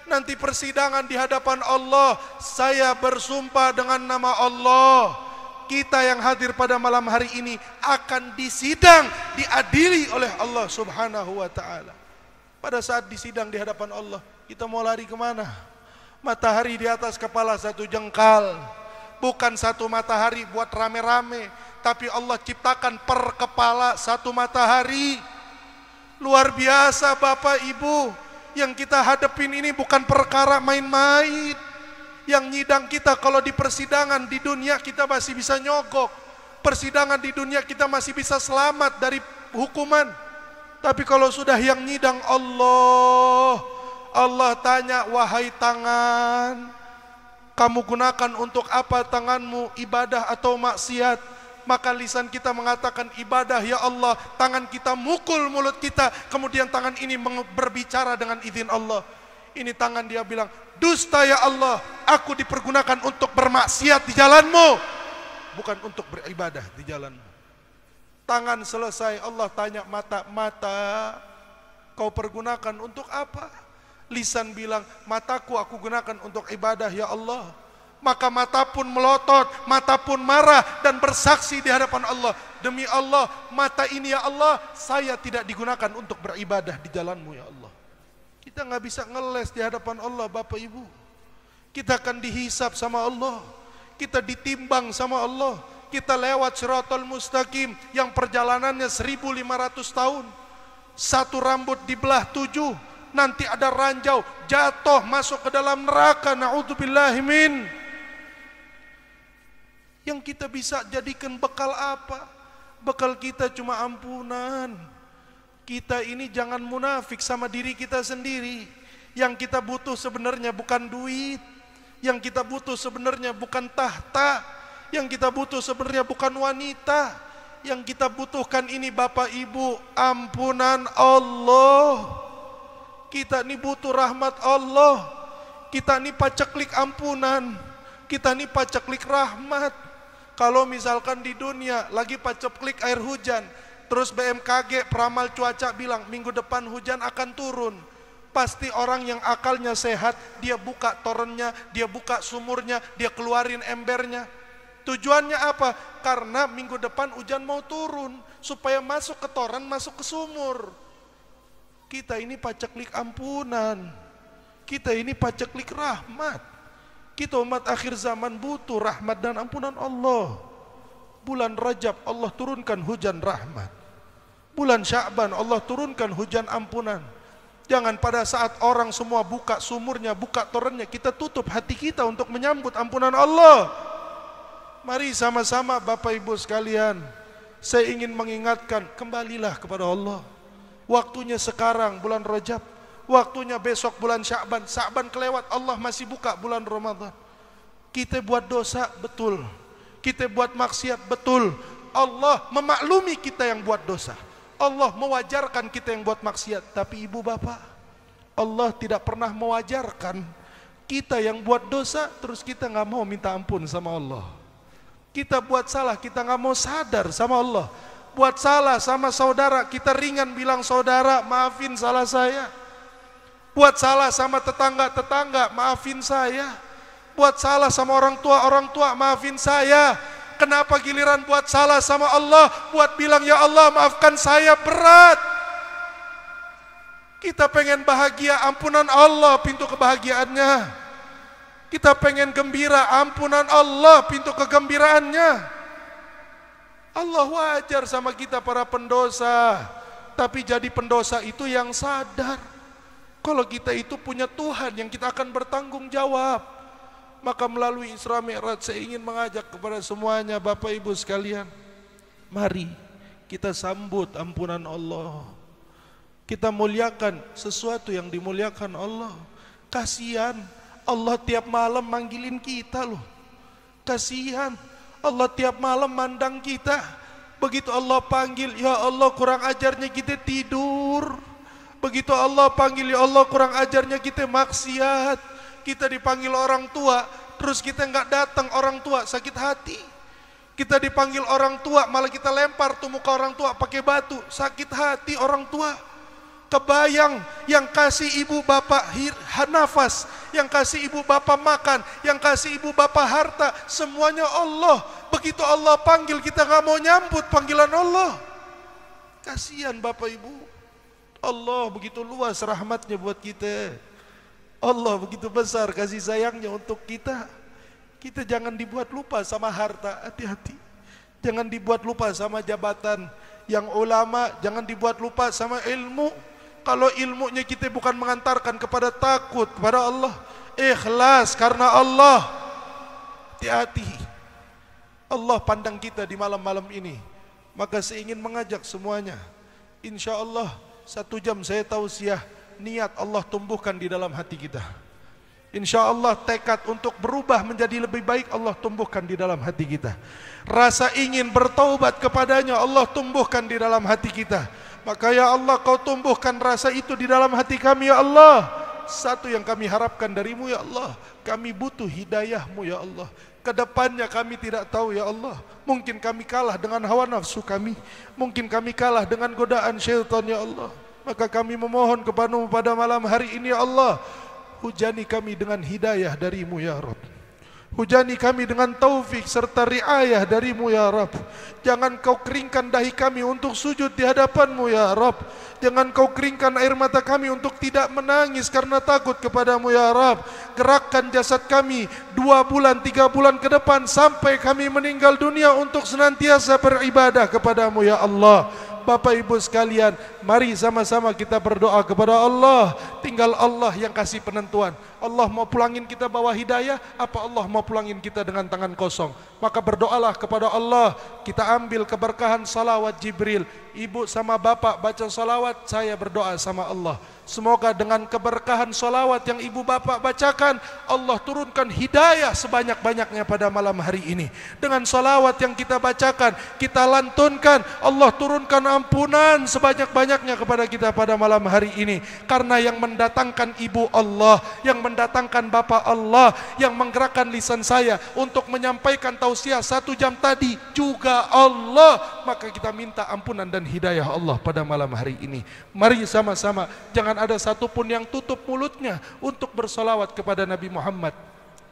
[SPEAKER 2] Nanti persidangan di hadapan Allah, saya bersumpah dengan nama Allah, kita yang hadir pada malam hari ini akan disidang, diadili oleh Allah Subhanahu wa ta'ala. Pada saat disidang di hadapan Allah, kita mau lari kemana? Matahari di atas kepala satu jengkal. Bukan satu matahari buat rame-rame, tapi Allah ciptakan per kepala satu matahari. Luar biasa Bapak Ibu. Yang kita hadapin ini bukan perkara main-main. Yang nyidang kita kalau di persidangan di dunia kita masih bisa nyogok. Persidangan di dunia kita masih bisa selamat dari hukuman. Tapi kalau sudah yang nyidang Allah, Allah tanya, wahai tangan, kamu gunakan untuk apa tanganmu, ibadah atau maksiat? Maka lisan kita mengatakan ibadah ya Allah, tangan kita mukul mulut kita, kemudian tangan ini berbicara dengan izin Allah. Ini tangan dia bilang, dusta ya Allah, aku dipergunakan untuk bermaksiat di jalanmu, bukan untuk beribadah di jalanmu. Tangan selesai, Allah tanya mata, kau pergunakan untuk apa? Lisan bilang, mataku aku gunakan untuk ibadah ya Allah. Maka mata pun melotot, mata pun marah dan bersaksi di hadapan Allah, demi Allah, mata ini ya Allah, saya tidak digunakan untuk beribadah di jalanmu ya Allah. Kita nggak bisa ngeles di hadapan Allah Bapak Ibu. Kita akan dihisap sama Allah, kita ditimbang sama Allah, kita lewat Siratal Mustaqim yang perjalanannya 1500 tahun. Satu rambut dibelah 7, nanti ada ranjau, jatuh masuk ke dalam neraka, na'udzubillahimin. Yang kita bisa jadikan bekal apa? Bekal kita cuma ampunan. Kita ini jangan munafik sama diri kita sendiri. Yang kita butuh sebenarnya bukan duit. Yang kita butuh sebenarnya bukan tahta. Yang kita butuh sebenarnya bukan wanita. Yang kita butuhkan ini Bapak Ibu, ampunan Allah. Kita ini butuh rahmat Allah. Kita ini paceklik ampunan. Kita ini paceklik rahmat. Kalau misalkan di dunia lagi paceklik air hujan, terus BMKG peramal cuaca bilang minggu depan hujan akan turun, pasti orang yang akalnya sehat, dia buka torennya, dia buka sumurnya, dia keluarin embernya. Tujuannya apa? Karena minggu depan hujan mau turun, supaya masuk ke toren, masuk ke sumur. Kita ini paceklik ampunan, kita ini paceklik rahmat. Kita umat akhir zaman butuh rahmat dan ampunan Allah. Bulan Rajab Allah turunkan hujan rahmat. Bulan Sya'ban Allah turunkan hujan ampunan. Jangan pada saat orang semua buka sumurnya, buka torennya, kita tutup hati kita untuk menyambut ampunan Allah. Mari sama-sama Bapak Ibu sekalian, saya ingin mengingatkan, kembalilah kepada Allah. Waktunya sekarang bulan Rajab, waktunya besok bulan Sya'ban. Sya'ban kelewat, Allah masih buka bulan Ramadan. Kita buat dosa, betul. Kita buat maksiat, betul. Allah memaklumi kita yang buat dosa. Allah mewajarkan kita yang buat maksiat. Tapi ibu bapak, Allah tidak pernah mewajarkan kita yang buat dosa terus kita nggak mau minta ampun sama Allah. Kita buat salah, kita nggak mau sadar sama Allah. Buat salah sama saudara, kita ringan bilang saudara maafin salah saya. Buat salah sama tetangga, maafin saya. Buat salah sama orang tua, maafin saya. Kenapa giliran buat salah sama Allah, buat bilang ya Allah maafkan saya berat? Kita pengen bahagia, ampunan Allah pintu kebahagiaannya. Kita pengen gembira, ampunan Allah pintu kegembiraannya. Allah wajar sama kita para pendosa, tapi jadi pendosa itu yang sadar kalau kita itu punya Tuhan yang kita akan bertanggung jawab. Maka melalui Isra Mi'raj saya ingin mengajak kepada semuanya Bapak Ibu sekalian, mari kita sambut ampunan Allah. Kita muliakan sesuatu yang dimuliakan Allah. Kasihan Allah tiap malam manggilin kita loh. Kasihan Allah tiap malam mandang kita. Begitu Allah panggil, ya Allah kurang ajarnya kita tidur. Begitu Allah panggil, ya Allah kurang ajarnya kita maksiat. Kita dipanggil orang tua, terus kita nggak datang, orang tua sakit hati. Kita dipanggil orang tua, malah kita lempar tuh muka orang tua pakai batu, sakit hati orang tua. Kebayang yang kasih ibu bapak nafas, yang kasih ibu bapak makan, yang kasih ibu bapak harta, semuanya Allah. Begitu Allah panggil kita nggak mau nyambut panggilan Allah. Kasihan Bapak Ibu. Allah begitu luas rahmatnya buat kita. Allah begitu besar kasih sayangnya untuk kita. Kita jangan dibuat lupa sama harta, hati-hati. Jangan dibuat lupa sama jabatan. Yang ulama jangan dibuat lupa sama ilmu. Kalau ilmunya kita bukan mengantarkan kepada takut kepada Allah, ikhlas karena Allah, hati-hati. Allah pandang kita di malam-malam ini. Maka saya ingin mengajak semuanya, insya Allah 1 jam saya tausiah, niat Allah tumbuhkan di dalam hati kita. Insya Allah tekad untuk berubah menjadi lebih baik Allah tumbuhkan di dalam hati kita. Rasa ingin bertaubat kepadanya Allah tumbuhkan di dalam hati kita. Maka ya Allah kau tumbuhkan rasa itu di dalam hati kami ya Allah. Satu yang kami harapkan darimu ya Allah, kami butuh hidayahmu ya Allah. Kedepannya kami tidak tahu ya Allah. Mungkin kami kalah dengan hawa nafsu kami, mungkin kami kalah dengan godaan syaitan ya Allah. Maka kami memohon kepadamu pada malam hari ini ya Allah, hujani kami dengan hidayah darimu ya Rabb. Hujani kami dengan taufik serta riayah darimu ya Rabb. Jangan kau keringkan dahi kami untuk sujud di hadapanmu ya Rabb. Jangan kau keringkan air mata kami untuk tidak menangis karena takut kepadamu ya Rabb. Gerakkan jasad kami 2 bulan 3 bulan ke depan sampai kami meninggal dunia untuk senantiasa beribadah kepadamu ya Allah. Bapak Ibu sekalian, mari sama-sama kita berdoa kepada Allah. Tinggal Allah yang kasih penentuan. Allah mau pulangin kita bawa hidayah, apa Allah mau pulangin kita dengan tangan kosong? Maka berdoalah kepada Allah. Kita ambil keberkahan salawat Jibril. Ibu sama bapak baca salawat, saya berdoa sama Allah. Semoga dengan keberkahan salawat yang ibu bapak bacakan, Allah turunkan hidayah sebanyak-banyaknya pada malam hari ini. Dengan salawat yang kita bacakan, kita lantunkan, Allah turunkan ampunan sebanyak-banyaknya kepada kita pada malam hari ini. Karena yang mendatangkan ibu Allah, yang mendatangkan bapak Allah, yang menggerakkan lisan saya untuk menyampaikan tausiah 1 jam tadi juga Allah. Maka kita minta ampunan dan hidayah Allah pada malam hari ini. Mari sama-sama, jangan ada satupun yang tutup mulutnya untuk bersolawat kepada Nabi Muhammad.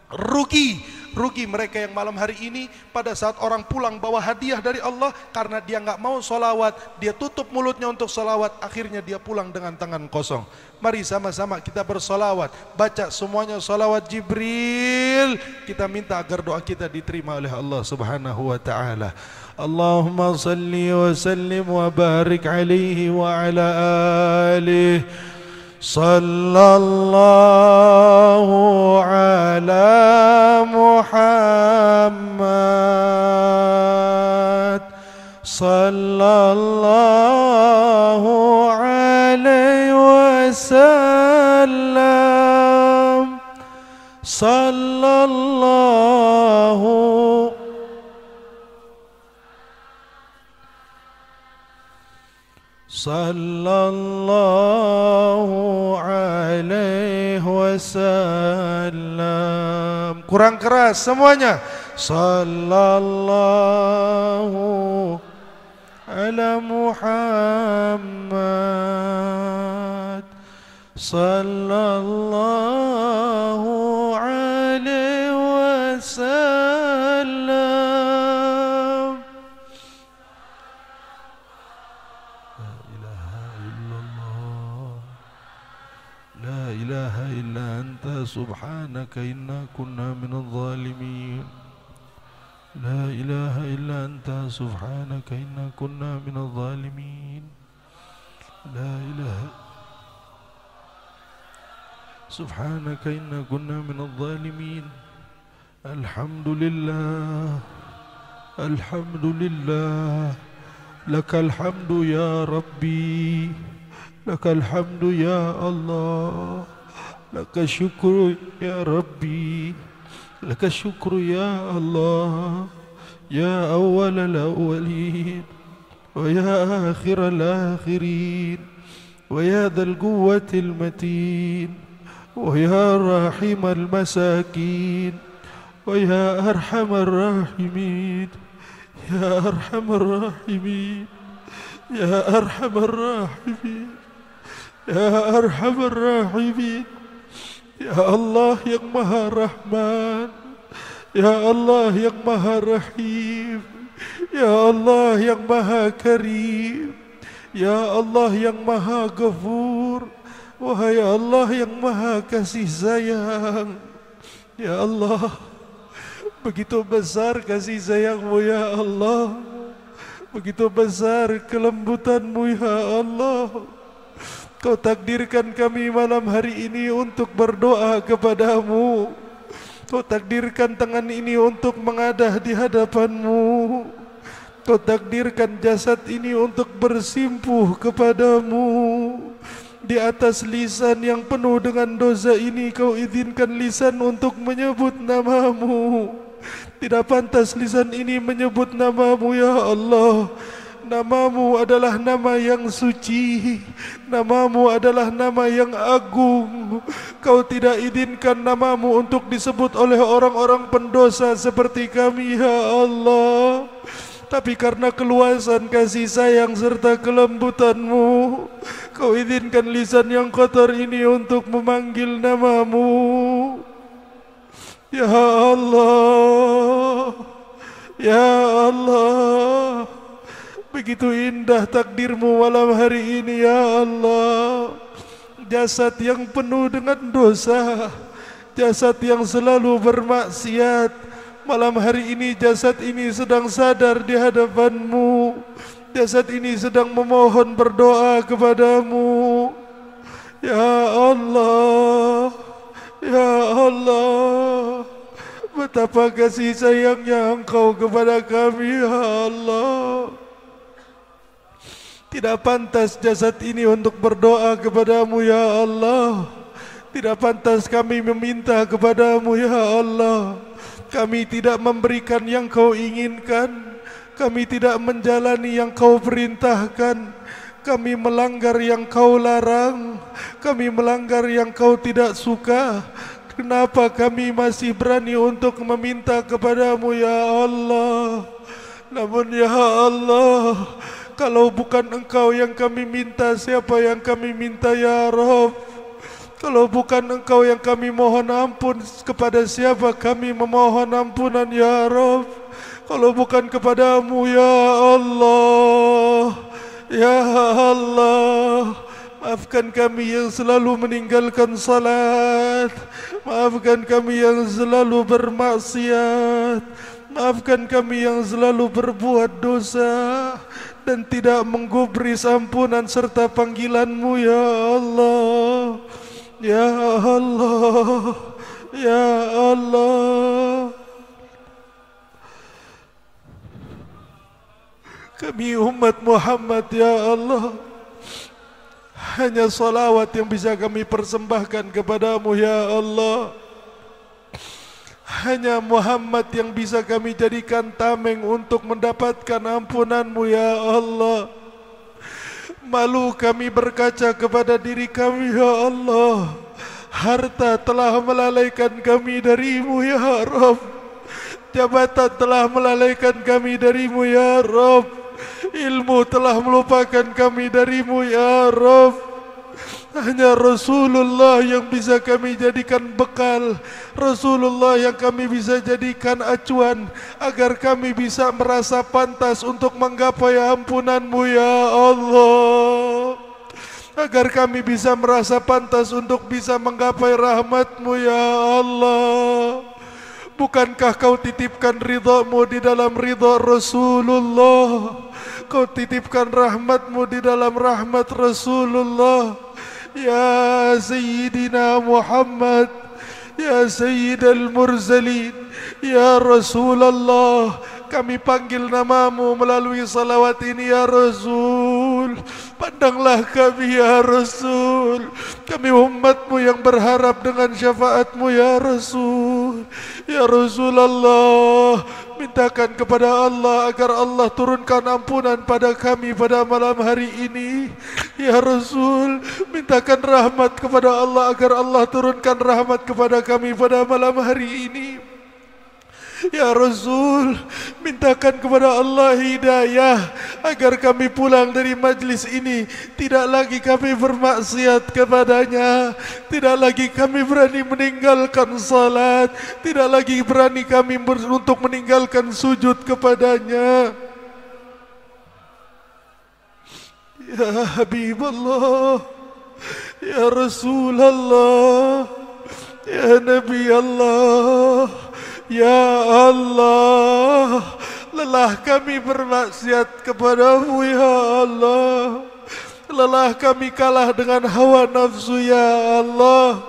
[SPEAKER 2] Rugi mereka yang malam hari ini pada saat orang pulang bawa hadiah dari Allah, karena dia nggak mau solawat, dia tutup mulutnya untuk solawat, akhirnya dia pulang dengan tangan kosong. Mari sama-sama kita bersolawat, baca semuanya solawat Jibril. Kita minta agar doa kita diterima oleh Allah Subhanahu wa ta'ala. Allahumma salli wa sallim wa barik alaihi wa ala alihi. Sallallahu ala Muhammad. Sallallahu alaihi wasallam. Sallallahu alaihi wasallam. Kurang keras semuanya. Sallallahu ala Muhammad. sallallahu alaihi wasallam. La ilaha illallah, la ilaha illa anta subhanaka inna kunna minadh dhalimin. La ilaha illa anta subhanaka inna kunna minadh dhalimin. La ilaha subhanaka inna kunna minadh dhalimin. Alhamdulillah, alhamdulillah, lakal hamdu ya Rabbi, lakal hamdu ya Allah, lakal syukru ya Rabbi, lakal syukru ya Allah, ya awwal al-awwalin wa ya akhir al-akhirin wa ya dhal quwwati al-matin wa ya rahim al-masakin wa ya arhamar rahimin, ya arhamar rahimin, ya arhamar rahimin, ya arhamar rahimin. Ya Allah yang Maha Rahman, ya Allah yang Maha Rahim, ya Allah yang Maha Karim, ya Allah yang Maha Ghafur, wahai Allah yang Maha Kasih Sayang. Ya Allah, begitu besar kasih sayang-Mu ya Allah, begitu besar kelembutan-Mu ya Allah. Kau takdirkan kami malam hari ini untuk berdoa kepadamu. Kau takdirkan tangan ini untuk mengadah di hadapan-Mu. Kau takdirkan jasad ini untuk bersimpuh kepadamu. Di atas lisan yang penuh dengan dosa ini Kau izinkan lisan untuk menyebut nama-Mu. Tidak pantas lisan ini menyebut nama-Mu ya Allah. Nama-Mu adalah nama yang suci, nama-Mu adalah nama yang agung. Kau tidak izinkan nama-Mu untuk disebut oleh orang-orang pendosa seperti kami ya Allah. Tapi karena keluasan kasih sayang serta kelembutan-Mu, Kau izinkan lisan yang kotor ini untuk memanggil nama-Mu. Ya Allah, ya Allah, begitu indah takdir-Mu malam hari ini ya Allah. Jasad yang penuh dengan dosa, jasad yang selalu bermaksiat, malam hari ini jasad ini sedang sadar di hadapan-Mu. Jasad ini sedang memohon berdoa kepadamu. Ya Allah, ya Allah, betapa kasih sayangnya Engkau kepada kami ya Allah. Tidak pantas jasad ini untuk berdoa kepadamu ya Allah. Tidak pantas kami meminta kepadamu ya Allah. Kami tidak memberikan yang Kau inginkan. Kami tidak menjalani yang Kau perintahkan. Kami melanggar yang Kau larang. Kami melanggar yang Kau tidak suka. Kenapa kami masih berani untuk meminta kepadamu ya Allah? Namun ya Allah, kalau bukan Engkau yang kami minta, siapa yang kami minta ya Rabb? Kalau bukan Engkau yang kami mohon ampun, kepada siapa kami memohon ampunan ya Rabb? Kalau bukan kepadamu ya Allah, ya Allah, maafkan kami yang selalu meninggalkan salat, maafkan kami yang selalu bermaksiat, maafkan kami yang selalu berbuat dosa dan tidak menggubris ampunan serta panggilan-Mu ya Allah, ya Allah, ya Allah. Kami umat Muhammad ya Allah, hanya salawat yang bisa kami persembahkan kepadamu ya Allah. Hanya Muhammad yang bisa kami jadikan tameng untuk mendapatkan ampunan-Mu ya Allah. Malu kami berkaca kepada diri kami ya Allah. Harta telah melalaikan kami dari-Mu ya Rabb. Jabatan telah melalaikan kami dari-Mu ya Rabb. Ilmu telah melupakan kami dari-Mu ya Rabb. Hanya Rasulullah yang bisa kami jadikan bekal, Rasulullah yang kami bisa jadikan acuan, agar kami bisa merasa pantas untuk menggapai ampunan-Mu ya Allah. Agar kami bisa merasa pantas untuk bisa menggapai rahmat-Mu ya Allah. Bukankah Kau titipkan ridha-Mu di dalam ridha Rasulullah? Kau titipkan rahmat-Mu di dalam rahmat Rasulullah. Ya Sayyidina Muhammad, Ya Sayyidal Mursalin, Ya Rasulullah, kami panggil namamu melalui salawat ini ya Rasul. Pandanglah kami ya Rasul. Kami umatmu yang berharap dengan syafaatmu ya Rasul. Ya Rasulullah, mintakan kepada Allah agar Allah turunkan ampunan pada kami pada malam hari ini. Ya Rasul, mintakan rahmat kepada Allah agar Allah turunkan rahmat kepada kami pada malam hari ini. Ya Rasul, mintakan kepada Allah hidayah agar kami pulang dari majlis ini tidak lagi kami bermaksiat kepadanya, tidak lagi kami berani meninggalkan salat, tidak lagi berani kami untuk meninggalkan sujud kepadanya. Ya Habibullah, Ya Rasulullah, Ya Nabi Allah, Ya Allah, lelah kami bermaksiat kepada-Mu ya Allah. Lelah kami kalah dengan hawa nafsu ya Allah.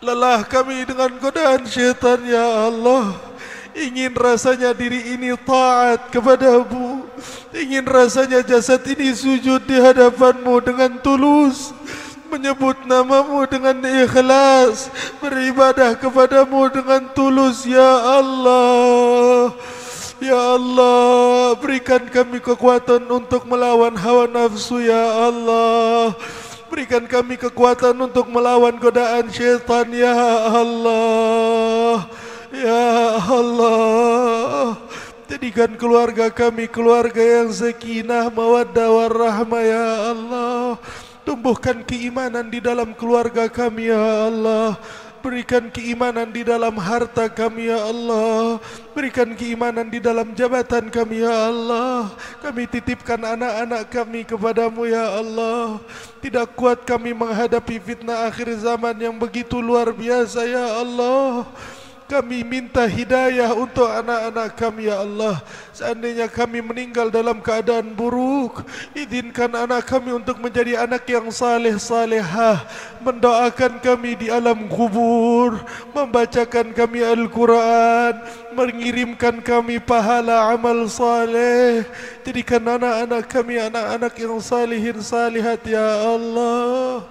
[SPEAKER 2] Lelah kami dengan godaan syaitan ya Allah. Ingin rasanya diri ini taat kepada-Mu. Ingin rasanya jasad ini sujud di hadapan-Mu dengan tulus, menyebut nama-Mu dengan ikhlas, beribadah kepada-Mu dengan tulus ya Allah. Ya Allah, berikan kami kekuatan untuk melawan hawa nafsu ya Allah. Berikan kami kekuatan untuk melawan godaan syaitan ya Allah. Ya Allah, jadikan keluarga kami keluarga yang sakinah, mawaddah warahmah ya Allah. Tumbuhkan keimanan di dalam keluarga kami ya Allah. Berikan keimanan di dalam harta kami ya Allah. Berikan keimanan di dalam jabatan kami ya Allah. Kami titipkan anak-anak kami kepada-Mu ya Allah. Tidak kuat kami menghadapi fitnah akhir zaman yang begitu luar biasa ya Allah. Kami minta hidayah untuk anak-anak kami ya Allah. Seandainya kami meninggal dalam keadaan buruk, izinkan anak kami untuk menjadi anak yang saleh salehah, mendoakan kami di alam kubur, membacakan kami Al-Quran, mengirimkan kami pahala amal saleh. Jadikan anak-anak kami anak-anak yang salihin salihat ya Allah.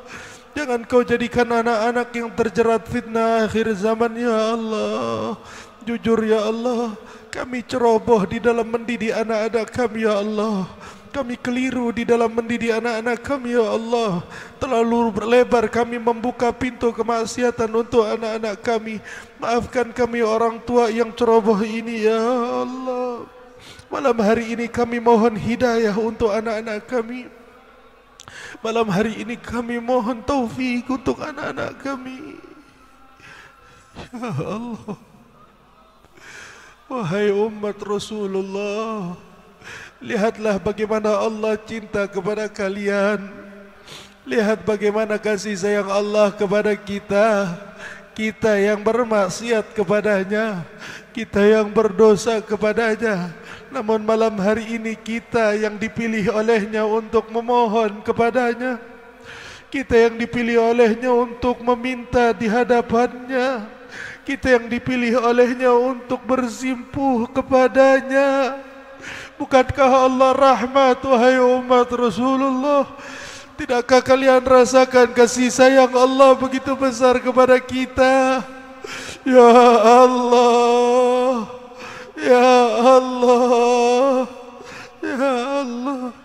[SPEAKER 2] Jangan Kau jadikan anak-anak yang terjerat fitnah akhir zaman ya Allah. Jujur ya Allah, kami ceroboh di dalam mendidik anak-anak kami ya Allah. Kami keliru di dalam mendidik anak-anak kami ya Allah. Terlalu lebar kami membuka pintu kemaksiatan untuk anak-anak kami. Maafkan kami orang tua yang ceroboh ini ya Allah. Malam hari ini kami mohon hidayah untuk anak-anak kami. Malam hari ini kami mohon taufik untuk anak-anak kami. Ya Allah, wahai umat Rasulullah, lihatlah bagaimana Allah cinta kepada kalian. Lihat bagaimana kasih sayang Allah kepada kita. Kita yang bermaksiat kepadanya, kita yang berdosa kepadanya. Namun malam hari ini kita yang dipilih olehnya untuk memohon kepadanya. Kita yang dipilih olehnya untuk meminta di hadapannya. Kita yang dipilih olehnya untuk bersimpuh kepadanya. Bukankah Allah rahmat wahai umat Rasulullah? Tidakkah kalian rasakan kasih sayang Allah begitu besar kepada kita? Ya Allah, Ya Allah, Ya Allah,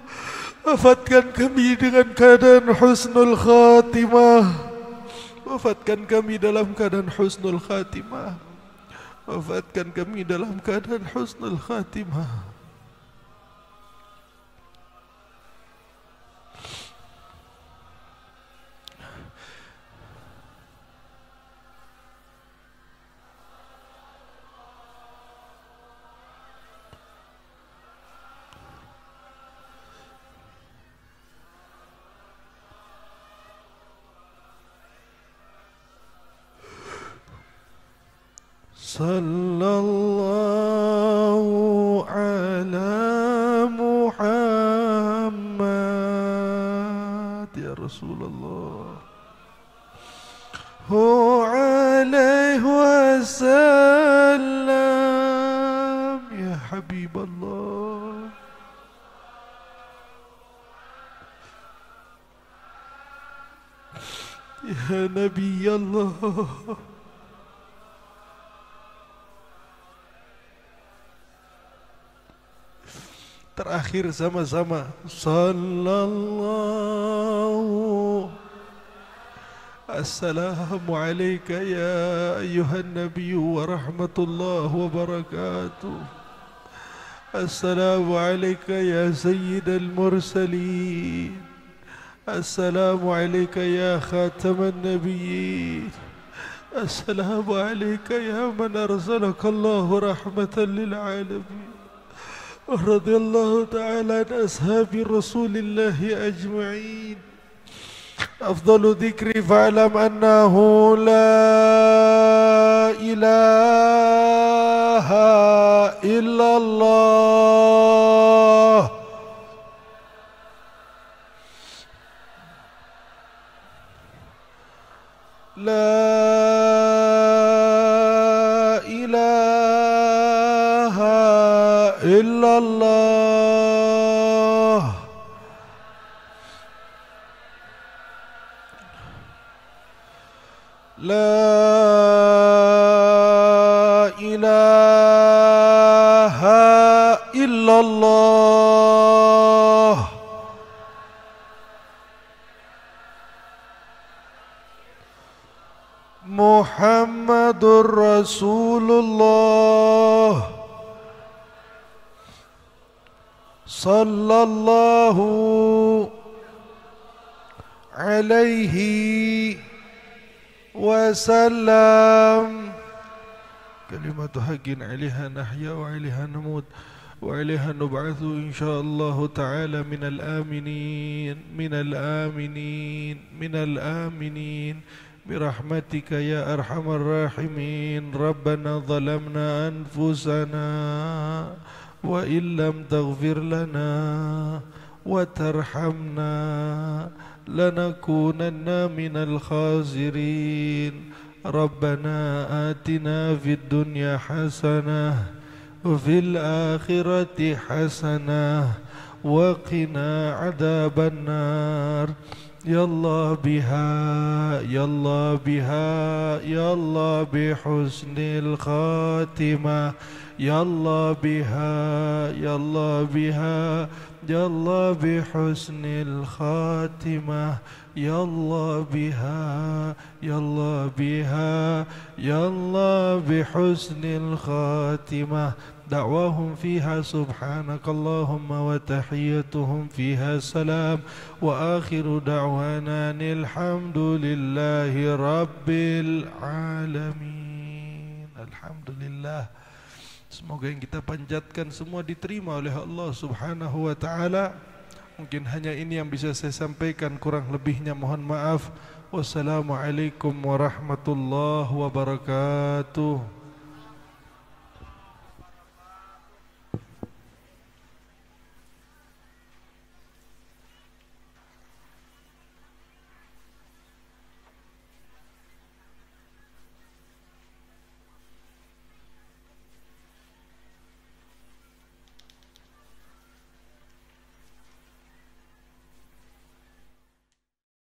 [SPEAKER 2] wafatkan kami dengan keadaan husnul khatimah. Wafatkan kami dalam keadaan husnul khatimah. Wafatkan kami dalam keadaan husnul khatimah. Sallallahu ala Muhammad ya Rasulullah alaihi wasallam ya Habiballah. Ya Nabi Allah. Terakhir sama-sama. Sallallahu. Assalamu alayka ya ayyuhan Nabi wa rahmatullah wa barakatuh. Assalamu alayka ya sayyidal mursalin. Assalamu alayka ya khataman nabiyyin. Assalamu alayka ya man arsalaka Allah rahmatan lil alamin. Radhiyallahu ta'ala an ashabi Rasulillah ajma'in. Afdalu dhikri fa'lam annahu la ilaha illallah. La ilaha illallah. La ilaha illallah. Muhammadur Rasulullah sallallahu alaihi wasallam. Kalimatu haqqin 'alaiha nahya wa 'alaiha namut wa 'alaiha nub'atsu insyaallah ta'ala minal aminin minal aminin minal aminin birahmatika ya arhamar rahimin. Rabbana zalamna anfusana wa illam taghfir lana wa tarhamna lanakunanna minal khasirin. Rabbana atina fid dunya hasanah wa fil akhirati hasanah wa qina adzaban nar. Ya Allah biha, Ya Allah biha, Ya Allah bihusnil khatimah. Ya Allah biha, Ya Allah biha, Ya Allah bihusnil khatimah. Ya Allah biha, Ya Allah biha, Ya Allah bihusnil khatimah. دعواهم فيها سبحانك اللهم وتحيتهم فيها سلام وآخر دعوانا الحمد لله رب العالمين. Alhamdulillah. Semoga yang kita panjatkan semua diterima oleh Allah Subhanahu wa taala. Mungkin hanya ini yang bisa saya sampaikan, kurang lebihnya mohon maaf. Wassalamualaikum warahmatullahi wabarakatuh.